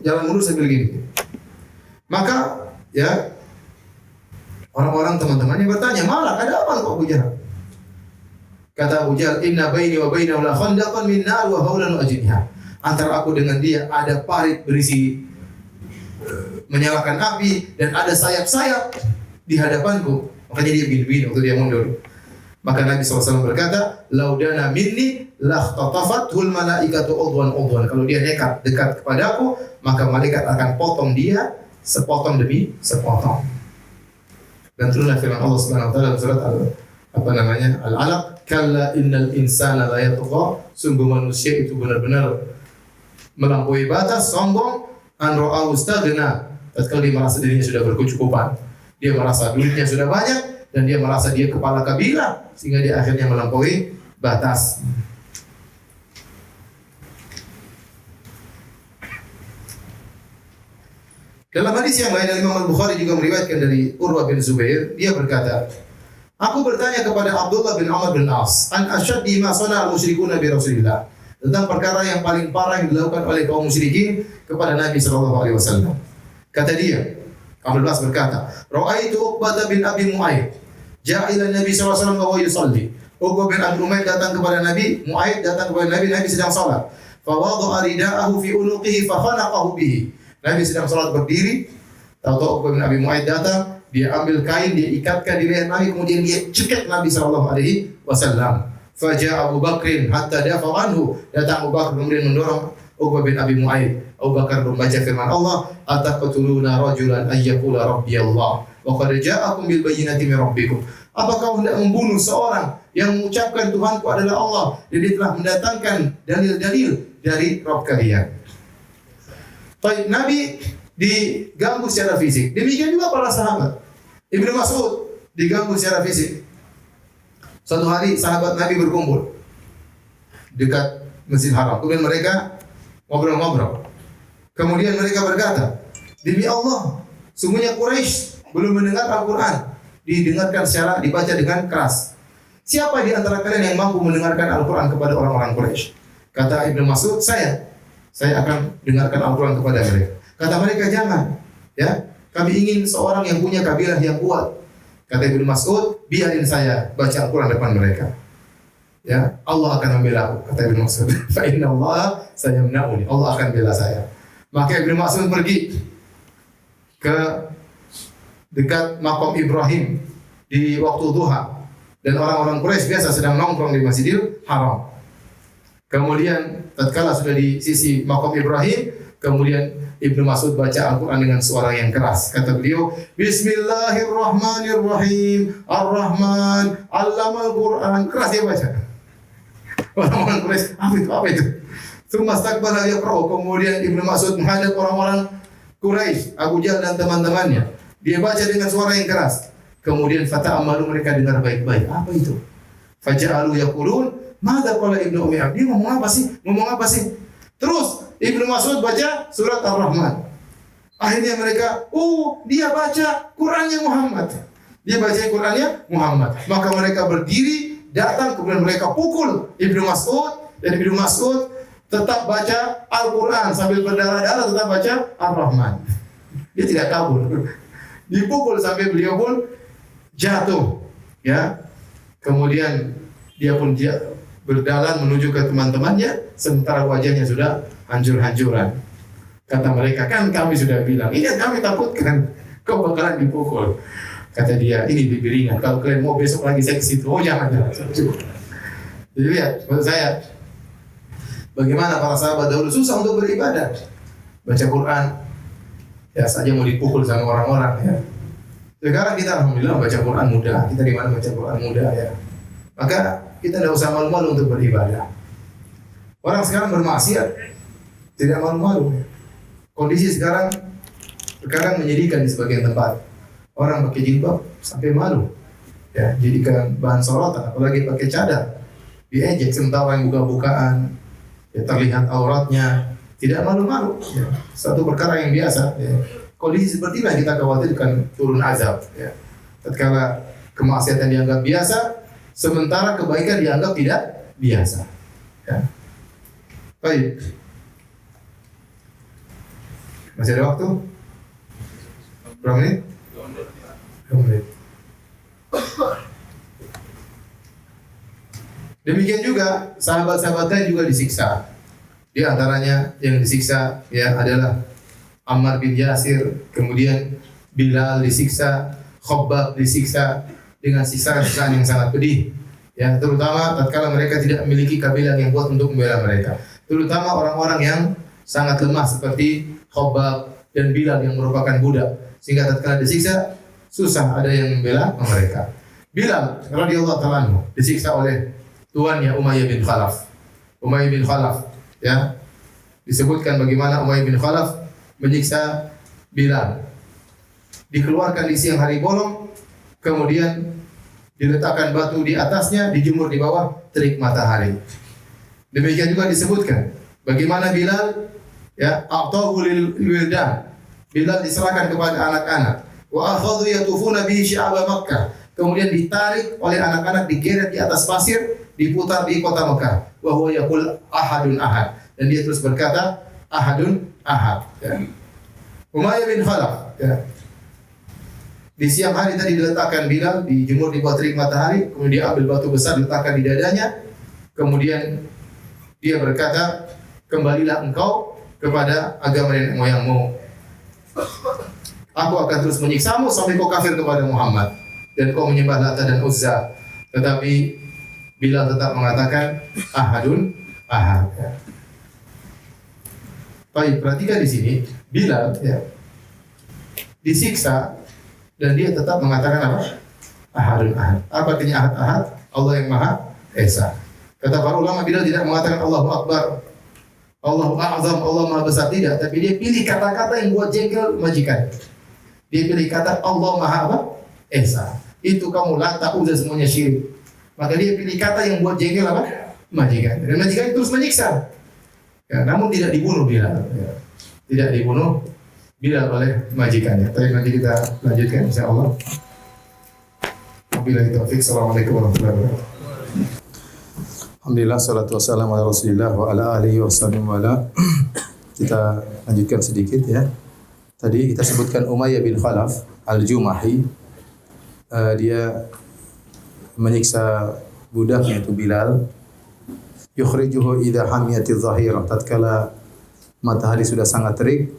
Jalan mundur sambil begini. Maka ya orang-orang teman-temannya bertanya, "Malah ada apa kok Abu Jahal?" Kata Abu Jahal, "Inna baini wa bainahu la khandaqan min nar wa hawlan ajniha." Antara aku dengan dia ada parit berisi menyalakan api dan ada sayap-sayap di hadapanku. Makanya dia begini-begini waktu dia mundur. Maka Nabi SAW berkata, "Laudana minni lahtatafathul malaikatu udwan." Kalau dia nekat dekat kepadaku, maka malaikat akan potong dia sepotong demi sepotong. Dan turunlah firman Allah Subhanahu wa taala dalam surat Al-Alaq, "Kalla innal insana la yatgha." Sungguh manusia itu benar-benar melampaui batas, sombong, an ra'ahu istaghna. Tatkala dia merasa dirinya sudah berkecukupan, dia merasa duitnya sudah banyak dan dia merasa dia kepala kabilah sehingga dia akhirnya melampaui batas. Dalam hadis yang lain, Imam Al-Bukhari juga meriwayatkan dari Urwah bin Zubair, dia berkata, "Aku bertanya kepada Abdullah bin Amr bin As, an asyaddi ma sana'a al-musyrikuna bi Rasulillah." Tentang perkara yang paling parah yang dilakukan oleh kaum musyrikin kepada Nabi sallallahu alaihi wasallam. Kata dia, Amr bin As berkata, "Ra'aitu Uqbah bin Abi Mu'aid ja'a ila Nabi sallallahu alaihi wasallam wa huwa yusalli." Uqbah bin Abi Mu'aid datang kepada Nabi, Mu'aid datang kepada Nabi, Nabi sedang salat. Fa wada'a rida'ahu fi unuqihi fa khanaqahu bihi. Nabi sedang salat berdiri, tahu-tahu Uqbah bin Abi Mu'aid datang, dia ambil kain, dia ikatkan di leher Nabi, kemudian dia cekik Nabi sallallahu alaihi wasallam. Faja'a Abu Bakrin hatta dafa'a anhu. Datang Abu Bakar kemudian mendorong Uqbah bin Abi Mu'aid. Abu Bakar membaca firman Allah, "Ataqtuluna rajulan ayyaqula rabbi Allah wa qad ja'akum bil bayyinati min rabbikum." Apakah hendak membunuh seorang yang mengucapkan Tuhanku adalah Allah dan dia telah mendatangkan dalil-dalil dari Rabb kalian? Baik, Nabi diganggu secara fisik. Demikian juga para sahabat. Ibnu Mas'ud diganggu secara fisik. Suatu hari sahabat Nabi berkumpul dekat Masjid Haram. Kemudian mereka ngobrol-ngobrol. Kemudian mereka berkata, "Demi Allah, sungguhnya Quraisy belum mendengar Al-Quran. Didengarkan secara dibaca dengan keras. Siapa di antara kalian yang mampu mendengarkan Al-Quran kepada orang-orang Quraisy?" Kata Ibnu Mas'ud, saya akan dengarkan Al-Quran kepada mereka. Kata mereka, "Jangan, ya. Kami ingin seorang yang punya kabilah yang kuat." Kata Ibnu Mas'ud, "Biarin saya baca Al-Quran depan mereka. Ya, Allah akan membela aku." Kata Ibnu Mas'ud, "Fa inna Allah sayamna'uni." Allah akan bela saya. Maka Ibnu Mas'ud pergi ke dekat makam Ibrahim di waktu duha. Dan orang-orang Quraisy biasa sedang nongkrong di Masjidil Haram. Kemudian tatkala sudah di sisi makam Ibrahim, kemudian Ibnu Mas'ud baca Al-Quran dengan suara yang keras. Kata beliau, "Bismillahirrahmanirrahim. Ar-Rahman 'allamal Qur'an." Keras dia baca. Orang-orang Quraisy, apa itu? Tsumma istaqbala yaqra'u. Kemudian Ibnu Mas'ud menghadap orang-orang Quraisy, Abu Jahal dan teman-temannya. Dia baca dengan suara yang keras. Kemudian fata'amalu, mereka dengar baik-baik. Apa itu? Faja'alu yaqulun, madza qala Ibnu Ummi Abdi? Ngomong apa sih? Ngomong apa sih? Terus Ibnu Mas'ud baca surat Ar-Rahman. Akhirnya mereka, oh, dia baca Qur'annya Muhammad. Dia baca Qur'annya Muhammad. Maka mereka berdiri, datang, kemudian mereka pukul Ibnu Mas'ud, dan Ibnu Mas'ud tetap baca Al-Qur'an sambil berdarah-darah, tetap baca Ar-Rahman. Dia tidak kabur. Dipukul sampai beliau pun jatuh, ya. Kemudian dia pun berjalan menuju ke teman-temannya, sementara wajahnya sudah hancur-hancuran. Kata mereka, kan kami sudah bilang, iya kami takutkan kau bakalan dipukul. Kata dia, ini lebih ringan. Kalau kalian mau besok lagi saya ke situ, oh jangan. Jadi lihat, menurut saya, bagaimana para sahabat dahulu susah untuk beribadah, baca Quran, ya saja mau dipukul sama orang-orang, ya. Sekarang kita alhamdulillah baca Quran mudah. Kita di mana baca Quran mudah, ya. Maka kita tidak usah malu-malu untuk beribadah. Orang sekarang bermaksiat tidak malu-malu. Kondisi sekarang menyedihkan di sebagian tempat. Orang pakai jilbab sampai malu, ya, jadikan bahan sorotan. Apalagi pakai cadar, diejek, sementara yang buka-bukaan, ya, terlihat auratnya, tidak malu-malu. Ya. Satu perkara yang biasa. Ya. Kondisi seperti ini kita khawatirkan turun azab. Ya. Tatkala kemaksiatan dianggap biasa, sementara kebaikan dianggap tidak biasa. Ya. Baik. Masih ada waktu? Berapa menit? 2 menit. Demikian juga sahabat-sahabatnya juga disiksa. Di antaranya yang disiksa, ya, adalah Ammar bin Yasir, kemudian Bilal disiksa, Khabbab disiksa dengan siksaan yang sangat pedih. Ya, terutama tatkala mereka tidak memiliki kabilah yang kuat untuk membela mereka. Terutama orang-orang yang sangat lemah seperti Khabbab dan Bilal yang merupakan budak, sehingga tatkala disiksa susah ada yang membela mereka. Bilal radhiyallahu ta'ala anhu disiksa oleh tuannya Umayyah bin Khalaf. Umayyah bin Khalaf, ya, disebutkan bagaimana Umayyah bin Khalaf menyiksa Bilal. Dikeluarkan di siang hari bolong, kemudian diletakkan batu di atasnya, dijemur di bawah terik matahari. Demikian juga disebutkan bagaimana Bilal, ya, a'tahu lil wildan. Bilal diserahkan kepada anak-anak. Wa akhadhu yatufuna bihi sya'aba Makkah. Kemudian ditarik oleh anak-anak, digeret di atas pasir, diputar di kota Mekah. Wa huwa yaqul ahadun ahad. Dan dia terus berkata ahadun ahad. Ya. Umayyah bin Khalaf, ya. Di siang hari tadi diletakkan Bilal, dijemur di bawah terik matahari, kemudian dia ambil batu besar diletakkan di dadanya. Kemudian dia berkata, kembalilah engkau kepada agama nenek moyangmu. Aku akan terus menyiksamu sampai kau kafir kepada Muhammad dan kau menyembah Lata dan Uzza. Tetapi Bilal tetap mengatakan ahadun ahad. Ya. Baik, perhatikan di sini Bilal, ya, disiksa dan dia tetap mengatakan apa? Ahadun ahad. Apa artinya ahad? Ahad, Allah yang Maha Esa. Kata para ulama, Bilal tidak mengatakan Allahu Akbar, Allahu A'zam, Allah Maha Besar, tidak. Tapi dia pilih kata-kata yang buat jengkel majikan. Dia pilih kata Allah Maha apa? Esa. Itu kamu Lata, Uzza, semuanya syirik. Maka dia pilih kata yang buat jengkel apa? Majikan. Dan majikan terus menyiksa. Ya, namun tidak dibunuh Bilal. Ya. Tidak dibunuh Bilal oleh majikannya. Tapi nanti kita lanjutkan insyaallah. Wabillahi taufiq. Assalamualaikum warahmatullahi wabarakatuh. Alhamdulillah, salatu wassalamu ala Rasulillah wa ala alihi wa sallam. Kita lanjutkan sedikit, ya. Tadi kita sebutkan Umayyah bin Khalaf Al-Jumahi. Dia menyiksa budak yaitu Bilal. Yukhrijuhu idza hamiyatiz zahirah. Tatkala matahari sudah sangat terik,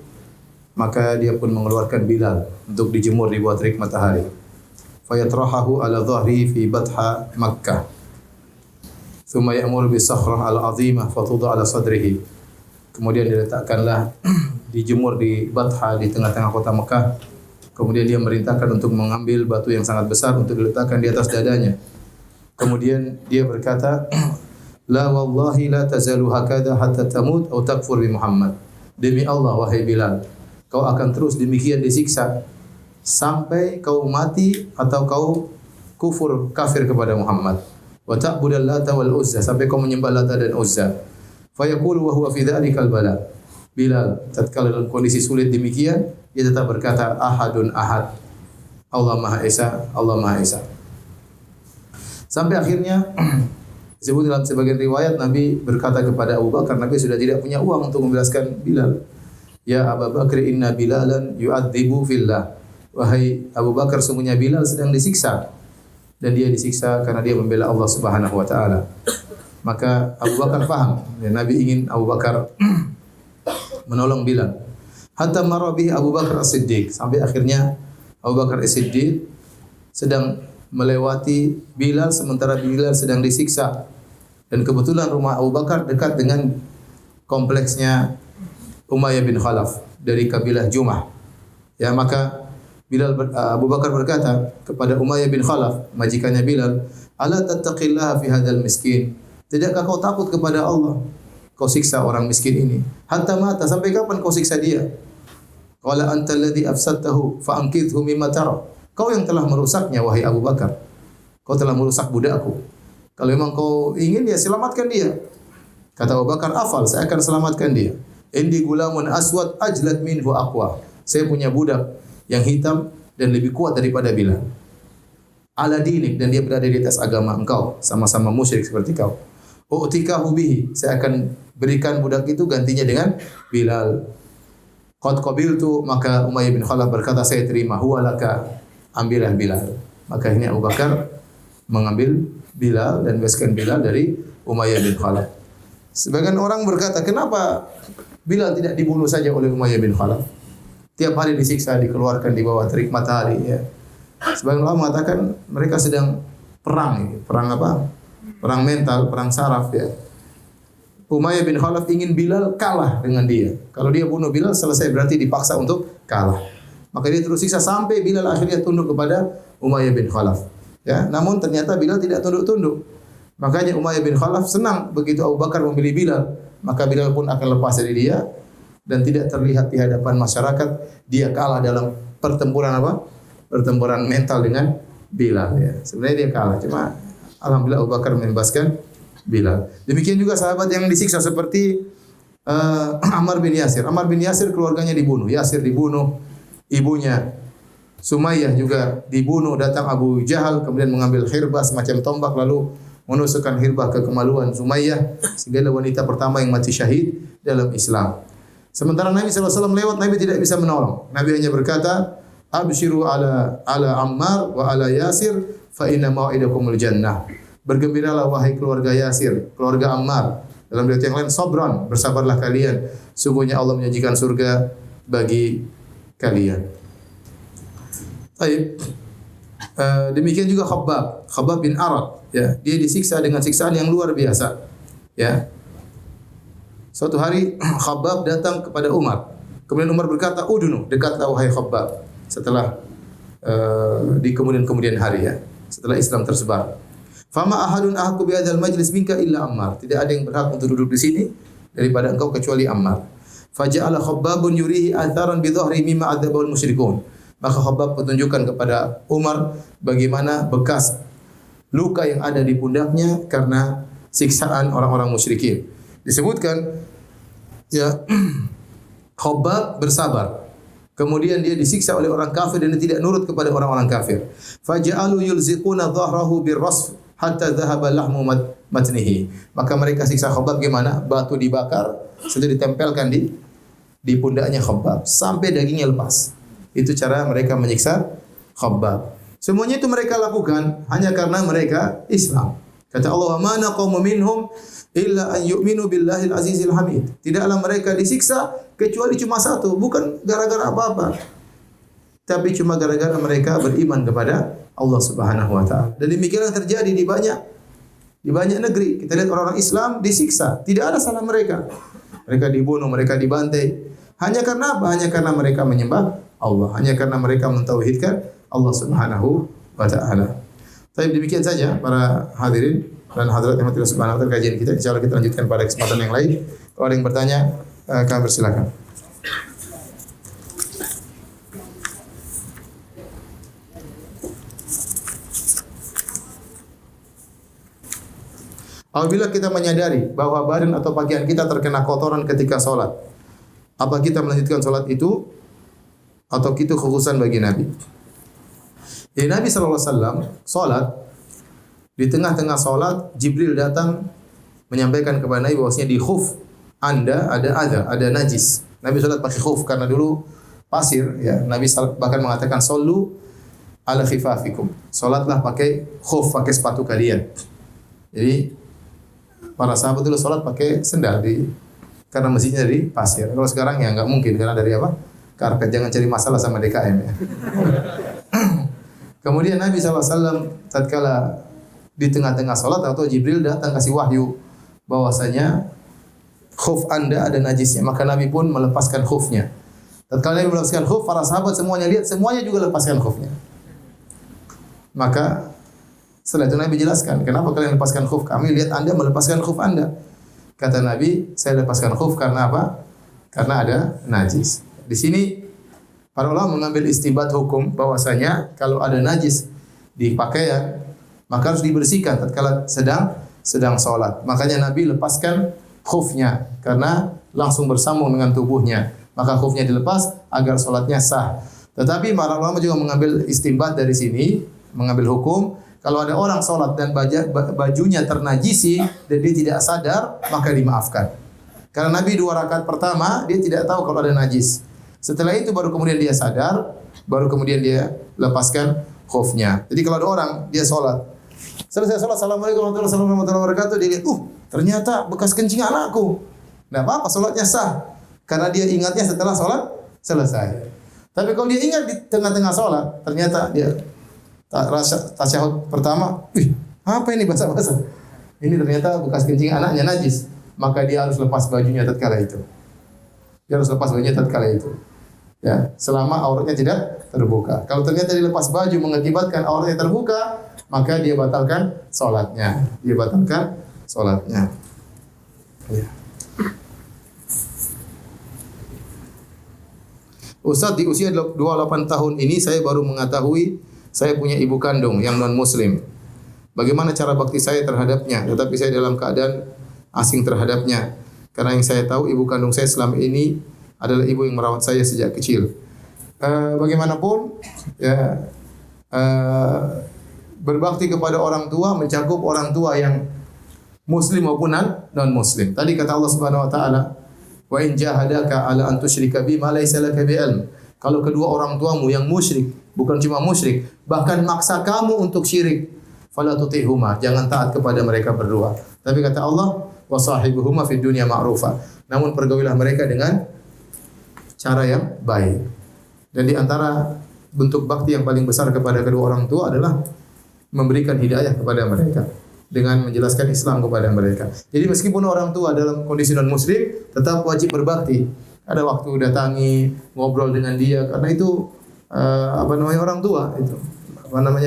maka dia pun mengeluarkan Bilal untuk dijemur di bawah terik matahari. Fayatrahahu ala dhahri fi batha Makkah. Thumma ya'muru bi sakhrah al-'azimah fatudha ala sadrihi. Kemudian diletakkanlah dijemur di Batha di tengah-tengah kota Mekah. Kemudian dia merintahkan untuk mengambil batu yang sangat besar untuk diletakkan di atas dadanya. Kemudian dia berkata, la wallahi la tazalu hakada hatta tamut atau takfur bi Muhammad. Demi Allah wahai Bilal, kau akan terus demikian disiksa sampai kau mati atau kau kafir kepada Muhammad. Wa ta'budal Lata wal Uzza, sampai kau menyembah Lata dan Uzza. Fa yaqulu wa huwa fi dhalikal bala. Bilal tatkala dalam kondisi sulit demikian, dia tetap berkata ahadun ahad. Allah Maha Esa, Allah Maha Esa. Sampai akhirnya disebut dalam sebagian riwayat Nabi berkata kepada Abu Bakar, Nabi sudah tidak punya uang untuk membebaskan Bilal. Ya Abu Bakar, inna Bilalan yu'adzibu fillah. Wahai Abu Bakar, sungguhnya Bilal sedang disiksa, dan dia disiksa karena dia membela Allah Subhanahu wa taala. Maka Abu Bakar paham, ya, Nabi ingin Abu Bakar menolong Bilal. Hatta marra bihi Abu Bakar As-Siddiq, sampai akhirnya Abu Bakar As-Siddiq sedang melewati Bilal sementara Bilal sedang disiksa. Dan kebetulan rumah Abu Bakar dekat dengan kompleksnya Umayyah bin Khalaf dari kabilah Jumah. Ya, maka Abu Bakar berkata kepada Umayyah bin Khalaf, majikannya Bilal, "Ala tattaqillaha fi hadzal miskin?" Tidakkah kau takut kepada Allah? Kau siksa orang miskin ini. Hatta mata, sampai kapan kau siksa dia? Qala anta alladhi afsadtahu fa anqidhhu mimma tara. Kau yang telah merusaknya, wahai Abu Bakar. Kau telah merusak budakku. Kalau memang kau ingin dia, selamatkan dia. Kata Abu Bakar, afal, saya akan selamatkan dia. Indi gulamun aswad ajlad minhu aqwa. Saya punya budak yang hitam dan lebih kuat daripada Bilal. Ala dinik, dan dia berada di atas agama engkau, sama-sama musyrik seperti kau. U'tikahu bihi, saya akan berikan budak itu gantinya dengan Bilal. Qad qabiltu, maka Umayyah bin Khalaf berkata, saya terima. Huwa laka, ambillah Bilal. Maka ini Abu Bakar mengambil Bilal dan bebaskan Bilal dari Umayyah bin Khalaf. Sebagian orang berkata, kenapa Bilal tidak dibunuh saja oleh Umayyah bin Khalaf? Tiap hari disiksa, dikeluarkan di bawah terik matahari. Ya. Sebagian orang mengatakan mereka sedang perang. Perang apa? Perang mental, perang saraf. Ya. Umayyah bin Khalaf ingin Bilal kalah dengan dia. Kalau dia bunuh Bilal, selesai, berarti dipaksa untuk kalah. Maka dia terus siksa sampai Bilal akhirnya tunduk kepada Umayyah bin Khalaf. Ya, namun ternyata Bilal tidak tunduk-tunduk. Makanya Umayyah bin Khalaf senang begitu Abu Bakar memilih Bilal. Maka Bilal pun akan lepas dari dia dan tidak terlihat di hadapan masyarakat dia kalah dalam pertempuran apa? Pertempuran mental dengan Bilal. Ya. Sebenarnya dia kalah, cuma alhamdulillah Abu Bakar membebaskan Bilal. Demikian juga sahabat yang disiksa seperti Ammar bin Yasir. Ammar bin Yasir keluarganya dibunuh. Yasir dibunuh, ibunya Sumayyah juga dibunuh. Datang Abu Jahal kemudian mengambil khirbah semacam tombak lalu menusukkan khirbah ke kemaluan Sumayyah sehingga wanita pertama yang mati syahid dalam Islam. Sementara Nabi SAW lewat, Nabi tidak bisa menolong. Nabi hanya berkata, "Abshiru ala Ammar wa ala Yasir fa inna mau'idakumul jannah." Bergembiralah wahai keluarga Yasir, keluarga Ammar. Dalam riwayat yang lain, "Sabran, bersabarlah kalian. Sungguhnya Allah menjanjikan surga bagi kalian." Baik. Demikian juga Khabbab bin Arad, ya, dia disiksa dengan siksaan yang luar biasa. Ya. Suatu hari Khabbab datang kepada Umar. Kemudian Umar berkata, "Udunu, dekatlah wahai Khabbab." Setelah di kemudian hari, ya, setelah Islam tersebar. Fama ahadun ahqqu bi hadzal majlis minka illa Ammar. Tidak ada yang berhak untuk duduk di sini daripada engkau kecuali Ammar. Faja'ala Khabbabun yurihi atharan bi dhahri mimma adzabal musyrikun. Maka Khabbab menunjukkan kepada Umar bagaimana bekas luka yang ada di pundaknya karena siksaan orang-orang musyrikin. Disebutkan, ya, Khabbab bersabar. Kemudian dia disiksa oleh orang kafir dan dia tidak nurut kepada orang-orang kafir. Faja'alu yulziquna dhahrahu birrasf hatta dhahaba lahmu matnihi. Maka mereka siksa Khabbab gimana? Batu dibakar, setelah ditempelkan di pundaknya Khabbab sampai dagingnya lepas. Itu cara mereka menyiksa Khabbab. Semuanya itu mereka lakukan hanya karena mereka Islam. Kata Allah, "Ma naqamu minhum illa an yu'minu billahil azizil hamid." Tidaklah mereka disiksa kecuali cuma satu, bukan gara-gara apa-apa. Tapi cuma gara-gara mereka beriman kepada Allah Subhanahu wa taala. Dan demikian yang terjadi di banyak negeri. Kita lihat orang-orang Islam disiksa, tidak ada salah mereka. Mereka dibunuh, mereka dibantai. Hanya karena apa? Hanya karena mereka menyembah Allah, hanya karena mereka mentauhidkan Allah Subhanahu wa taala. Baik, demikian saja para hadirin dan hadirat yang Allah Subhanahu wa taala kajian kita. Insyaallah kita lanjutkan pada kesempatan yang lain. Kalau ada yang bertanya, kami persilakan. Apabila kita menyadari bahwa badan atau pakaian kita terkena kotoran ketika sholat, apa kita melanjutkan sholat itu atau itu khususan bagi Nabi? Jadi Nabi SAW sholat, di tengah-tengah sholat Jibril datang menyampaikan kepada Nabi bahwasanya di khuf Anda ada najis. Nabi sholat pakai khuf karena dulu pasir, ya. Nabi bahkan mengatakan sallu ala khifafikum. Sholatlah pakai khuf, pakai sepatu kalian. Jadi para sahabat dulu sholat pakai sendal karena masjidnya dari pasir. Kalau sekarang ya nggak mungkin karena dari apa? Karpet. Jangan cari masalah sama DKM ya. Kemudian Nabi SAW tatkala di tengah-tengah sholat atau Jibril datang kasih wahyu bahwasanya khuf Anda ada najisnya, maka Nabi pun melepaskan khufnya. Tatkala Nabi melepaskan khuf, para sahabat semuanya lihat, semuanya juga lepaskan khufnya. Maka setelah itu Nabi jelaskan, kenapa kalian lepaskan khuf? Kami lihat Anda melepaskan khuf Anda. Kata Nabi, saya lepaskan khuf karena apa? Karena ada najis. Di sini para ulama mengambil istinbat hukum bahwasanya kalau ada najis di pakaian maka harus dibersihkan tatkala sedang sholat. Makanya Nabi lepaskan khufnya karena langsung bersambung dengan tubuhnya. Maka khufnya dilepas agar sholatnya sah. Tetapi para ulama juga mengambil istinbat dari sini, mengambil hukum kalau ada orang sholat dan bajunya ternajisi dan dia tidak sadar maka dimaafkan. Karena Nabi 2 rakaat pertama dia tidak tahu kalau ada najis. Setelah itu baru kemudian dia sadar, baru kemudian dia lepaskan khufnya. Jadi kalau ada orang dia sholat, selesai sholat, assalamualaikum warahmatullahi wabarakatuh, dia lihat, ternyata bekas kencing anakku. Nah apa sholatnya sah? Karena dia ingatnya setelah sholat selesai. Tapi kalau dia ingat di tengah-tengah sholat, ternyata dia tasyahud pertama, apa ini basah-basah? Ini ternyata bekas kencing anaknya najis. Maka dia harus lepas bajunya tatkala itu. Dia harus lepas bajunya tatkala itu. Ya, selama auratnya tidak terbuka. Kalau ternyata dilepas baju mengakibatkan auratnya terbuka, maka dia batalkan sholatnya. Ya. Ustaz, di usia 28 tahun ini saya baru mengetahui saya punya ibu kandung yang non-muslim. Bagaimana cara bakti saya terhadapnya? Tetapi saya dalam keadaan asing terhadapnya. Karena yang saya tahu ibu kandung saya selama ini adalah ibu yang merawat saya sejak kecil. Bagaimanapun, ya, berbakti kepada orang tua mencakup orang tua yang muslim maupun non-muslim. Tadi kata Allah Subhanahu wa taala, "Wa in jahadaka 'ala an tusyrika bima laysa laka bi ilm." Kalau kedua orang tuamu yang musyrik, bukan cuma musyrik, bahkan maksa kamu untuk syirik, fala tuti'huma, jangan taat kepada mereka berdua. Tapi kata Allah, "Wa sahibuhuma fid dunya ma'rufa." Namun pergaulilah mereka dengan cara yang baik. Dan di antara bentuk bakti yang paling besar kepada kedua orang tua adalah memberikan hidayah kepada mereka dengan menjelaskan Islam kepada mereka. Jadi meskipun orang tua dalam kondisi non muslim tetap wajib berbakti. Ada waktu datangi, ngobrol dengan dia karena itu orang tua itu.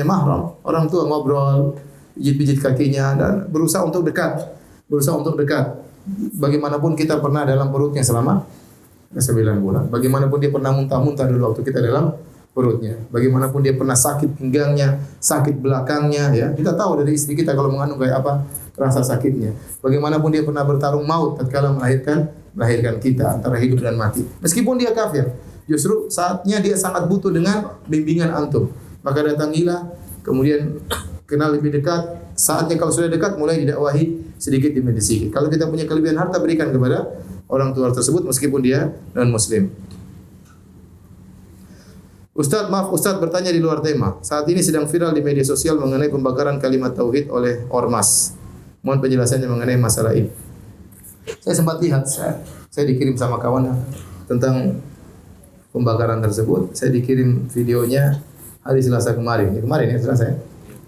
Mahram. Orang tua ngobrol, pijit-pijit kakinya dan berusaha untuk dekat. Bagaimanapun kita pernah dalam perutnya selama 9 bulan. Bagaimanapun dia pernah muntah-muntah dulu waktu kita dalam perutnya. Bagaimanapun dia pernah sakit pinggangnya, sakit belakangnya, ya. Kita tahu dari istri kita kalau mengandung kayak apa rasa sakitnya. Bagaimanapun dia pernah bertarung maut tatkala melahirkan kita antara hidup dan mati. Meskipun dia kafir, justru saatnya dia sangat butuh dengan bimbingan antum. Maka datangilah, kemudian kenal lebih dekat. Saatnya kalau sudah dekat mulai didakwahi sedikit demi sedikit. Kalau kita punya kelebihan harta berikan kepada orang tua tersebut meskipun dia non muslim. Ustaz bertanya di luar tema. Saat ini sedang viral di media sosial mengenai pembakaran kalimat tauhid oleh ormas. Mohon penjelasannya mengenai masalah ini. Saya sempat lihat, saya dikirim sama kawan tentang pembakaran tersebut. Saya dikirim videonya hari Selasa kemarin. Ya Selasa ya.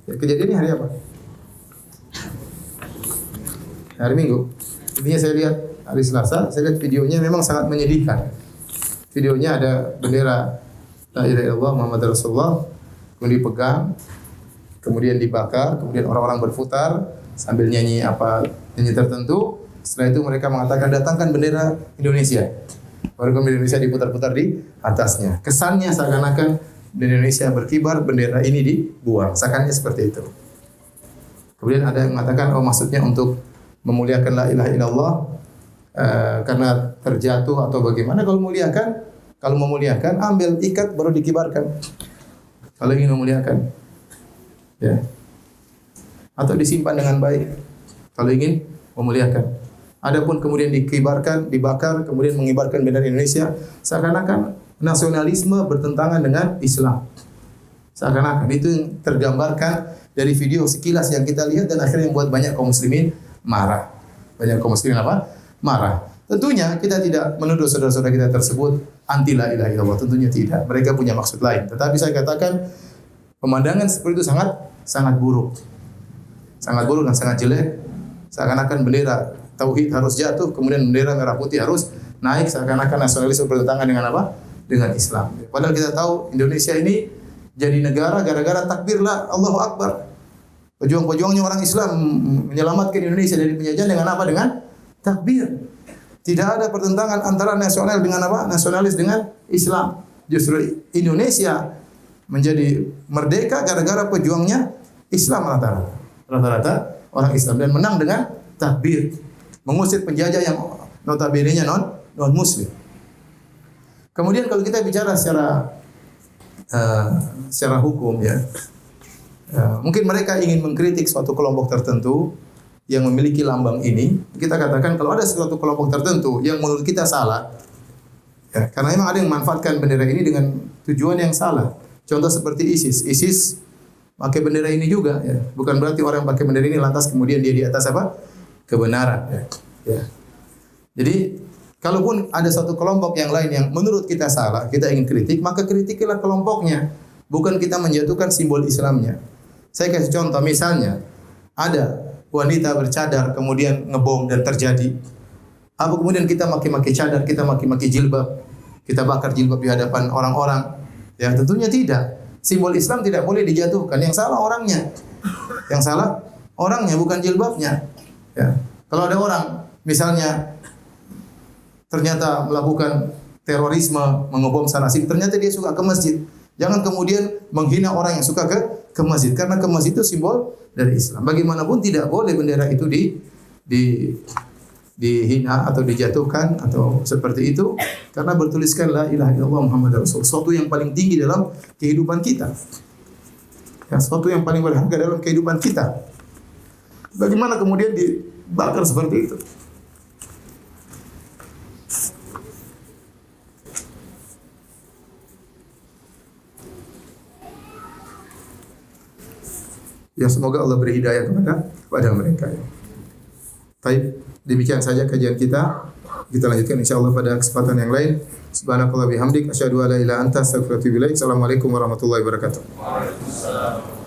Kejadiannya hari apa? Hari Minggu. Intinya saya lihat hari Selasa, saya lihat videonya memang sangat menyedihkan. Videonya ada bendera La ilaha illallah Muhammad Rasulullah, kemudian dipegang, kemudian dibakar, kemudian orang-orang berputar sambil nyanyi tertentu. Setelah itu mereka mengatakan datangkan bendera Indonesia. Baru kemudian Indonesia diputar-putar di atasnya. Kesannya seakan-akan bendera Indonesia berkibar, bendera ini dibuang. Seakannya seperti itu. Kemudian ada yang mengatakan oh maksudnya untuk memuliakan la ilaha illallah karena terjatuh atau bagaimana. Kalau memuliakan ambil ikat baru dikibarkan. Kalau ingin memuliakan, ya, atau disimpan dengan baik. Kalau ingin memuliakan. Adapun kemudian dikibarkan, dibakar, kemudian mengibarkan bendera Indonesia, seakan-akan nasionalisme bertentangan dengan Islam. Seakan-akan itu yang tergambarkan dari video sekilas yang kita lihat dan akhirnya membuat banyak kaum muslimin marah. Banyak kaum muslimin apa? Marah. Tentunya kita tidak menuduh saudara-saudara kita tersebut anti la ilaha illallah, tentunya tidak. Mereka punya maksud lain. Tetapi saya katakan pemandangan seperti itu sangat buruk. Sangat buruk dan sangat jelek. Seakan-akan bendera tauhid harus jatuh, kemudian bendera merah putih harus naik, seakan-akan nasionalisme bertentangan dengan apa? Dengan Islam. Padahal kita tahu Indonesia ini jadi negara gara-gara takbirlah Allahu Akbar. Pejuang-pejuangnya orang Islam menyelamatkan Indonesia dari penjajahan dengan apa? Dengan takbir. Tidak ada pertentangan antara nasional dengan apa? Nasionalis dengan Islam. Justru Indonesia menjadi merdeka gara-gara pejuangnya Islam rata-rata orang Islam dan menang dengan takbir, mengusir penjajah yang notabene-nya non muslim. Kemudian kalau kita bicara secara hukum ya, mungkin mereka ingin mengkritik suatu kelompok tertentu yang memiliki lambang ini. Kita katakan kalau ada suatu kelompok tertentu yang menurut kita salah, ya, karena memang ada yang memanfaatkan bendera ini dengan tujuan yang salah. Contoh seperti ISIS pakai bendera ini juga, ya. Bukan berarti orang yang pakai bendera ini lantas kemudian dia di atas apa? Kebenaran. Ya. Jadi kalaupun ada satu kelompok yang lain yang menurut kita salah, kita ingin kritik, maka kritikilah kelompoknya, bukan kita menjatuhkan simbol Islamnya. Saya kasih contoh, misalnya ada wanita bercadar kemudian ngebom dan terjadi. Apa kemudian kita maki-maki cadar, kita maki-maki jilbab, kita bakar jilbab di hadapan orang-orang? Ya tentunya tidak. Simbol Islam tidak boleh dijatuhkan. Yang salah orangnya. Yang salah orangnya bukan jilbabnya. Ya. Kalau ada orang misalnya ternyata melakukan terorisme, mengebom sana sini, ternyata dia suka ke masjid. Jangan kemudian menghina orang yang suka ke masjid, karena ke masjid itu simbol dari Islam. Bagaimanapun tidak boleh bendera itu dihina atau dijatuhkan atau seperti itu, karena bertuliskan la ilaha illallah Muhammad Rasul, sesuatu yang paling tinggi dalam kehidupan kita. Ya, sesuatu yang paling berharga dalam kehidupan kita. Bagaimana kemudian dibakar seperti itu? Ya semoga Allah beri hidayah kepada mereka. Baik, demikian saja kajian kita. Kita lanjutkan insyaallah pada kesempatan yang lain. Subhanakallah bihamdik asyhadu an la ilaha illa anta astaghfiruka wa atubu ilaik. Assalamualaikum warahmatullahi wabarakatuh. Waalaikumsalam.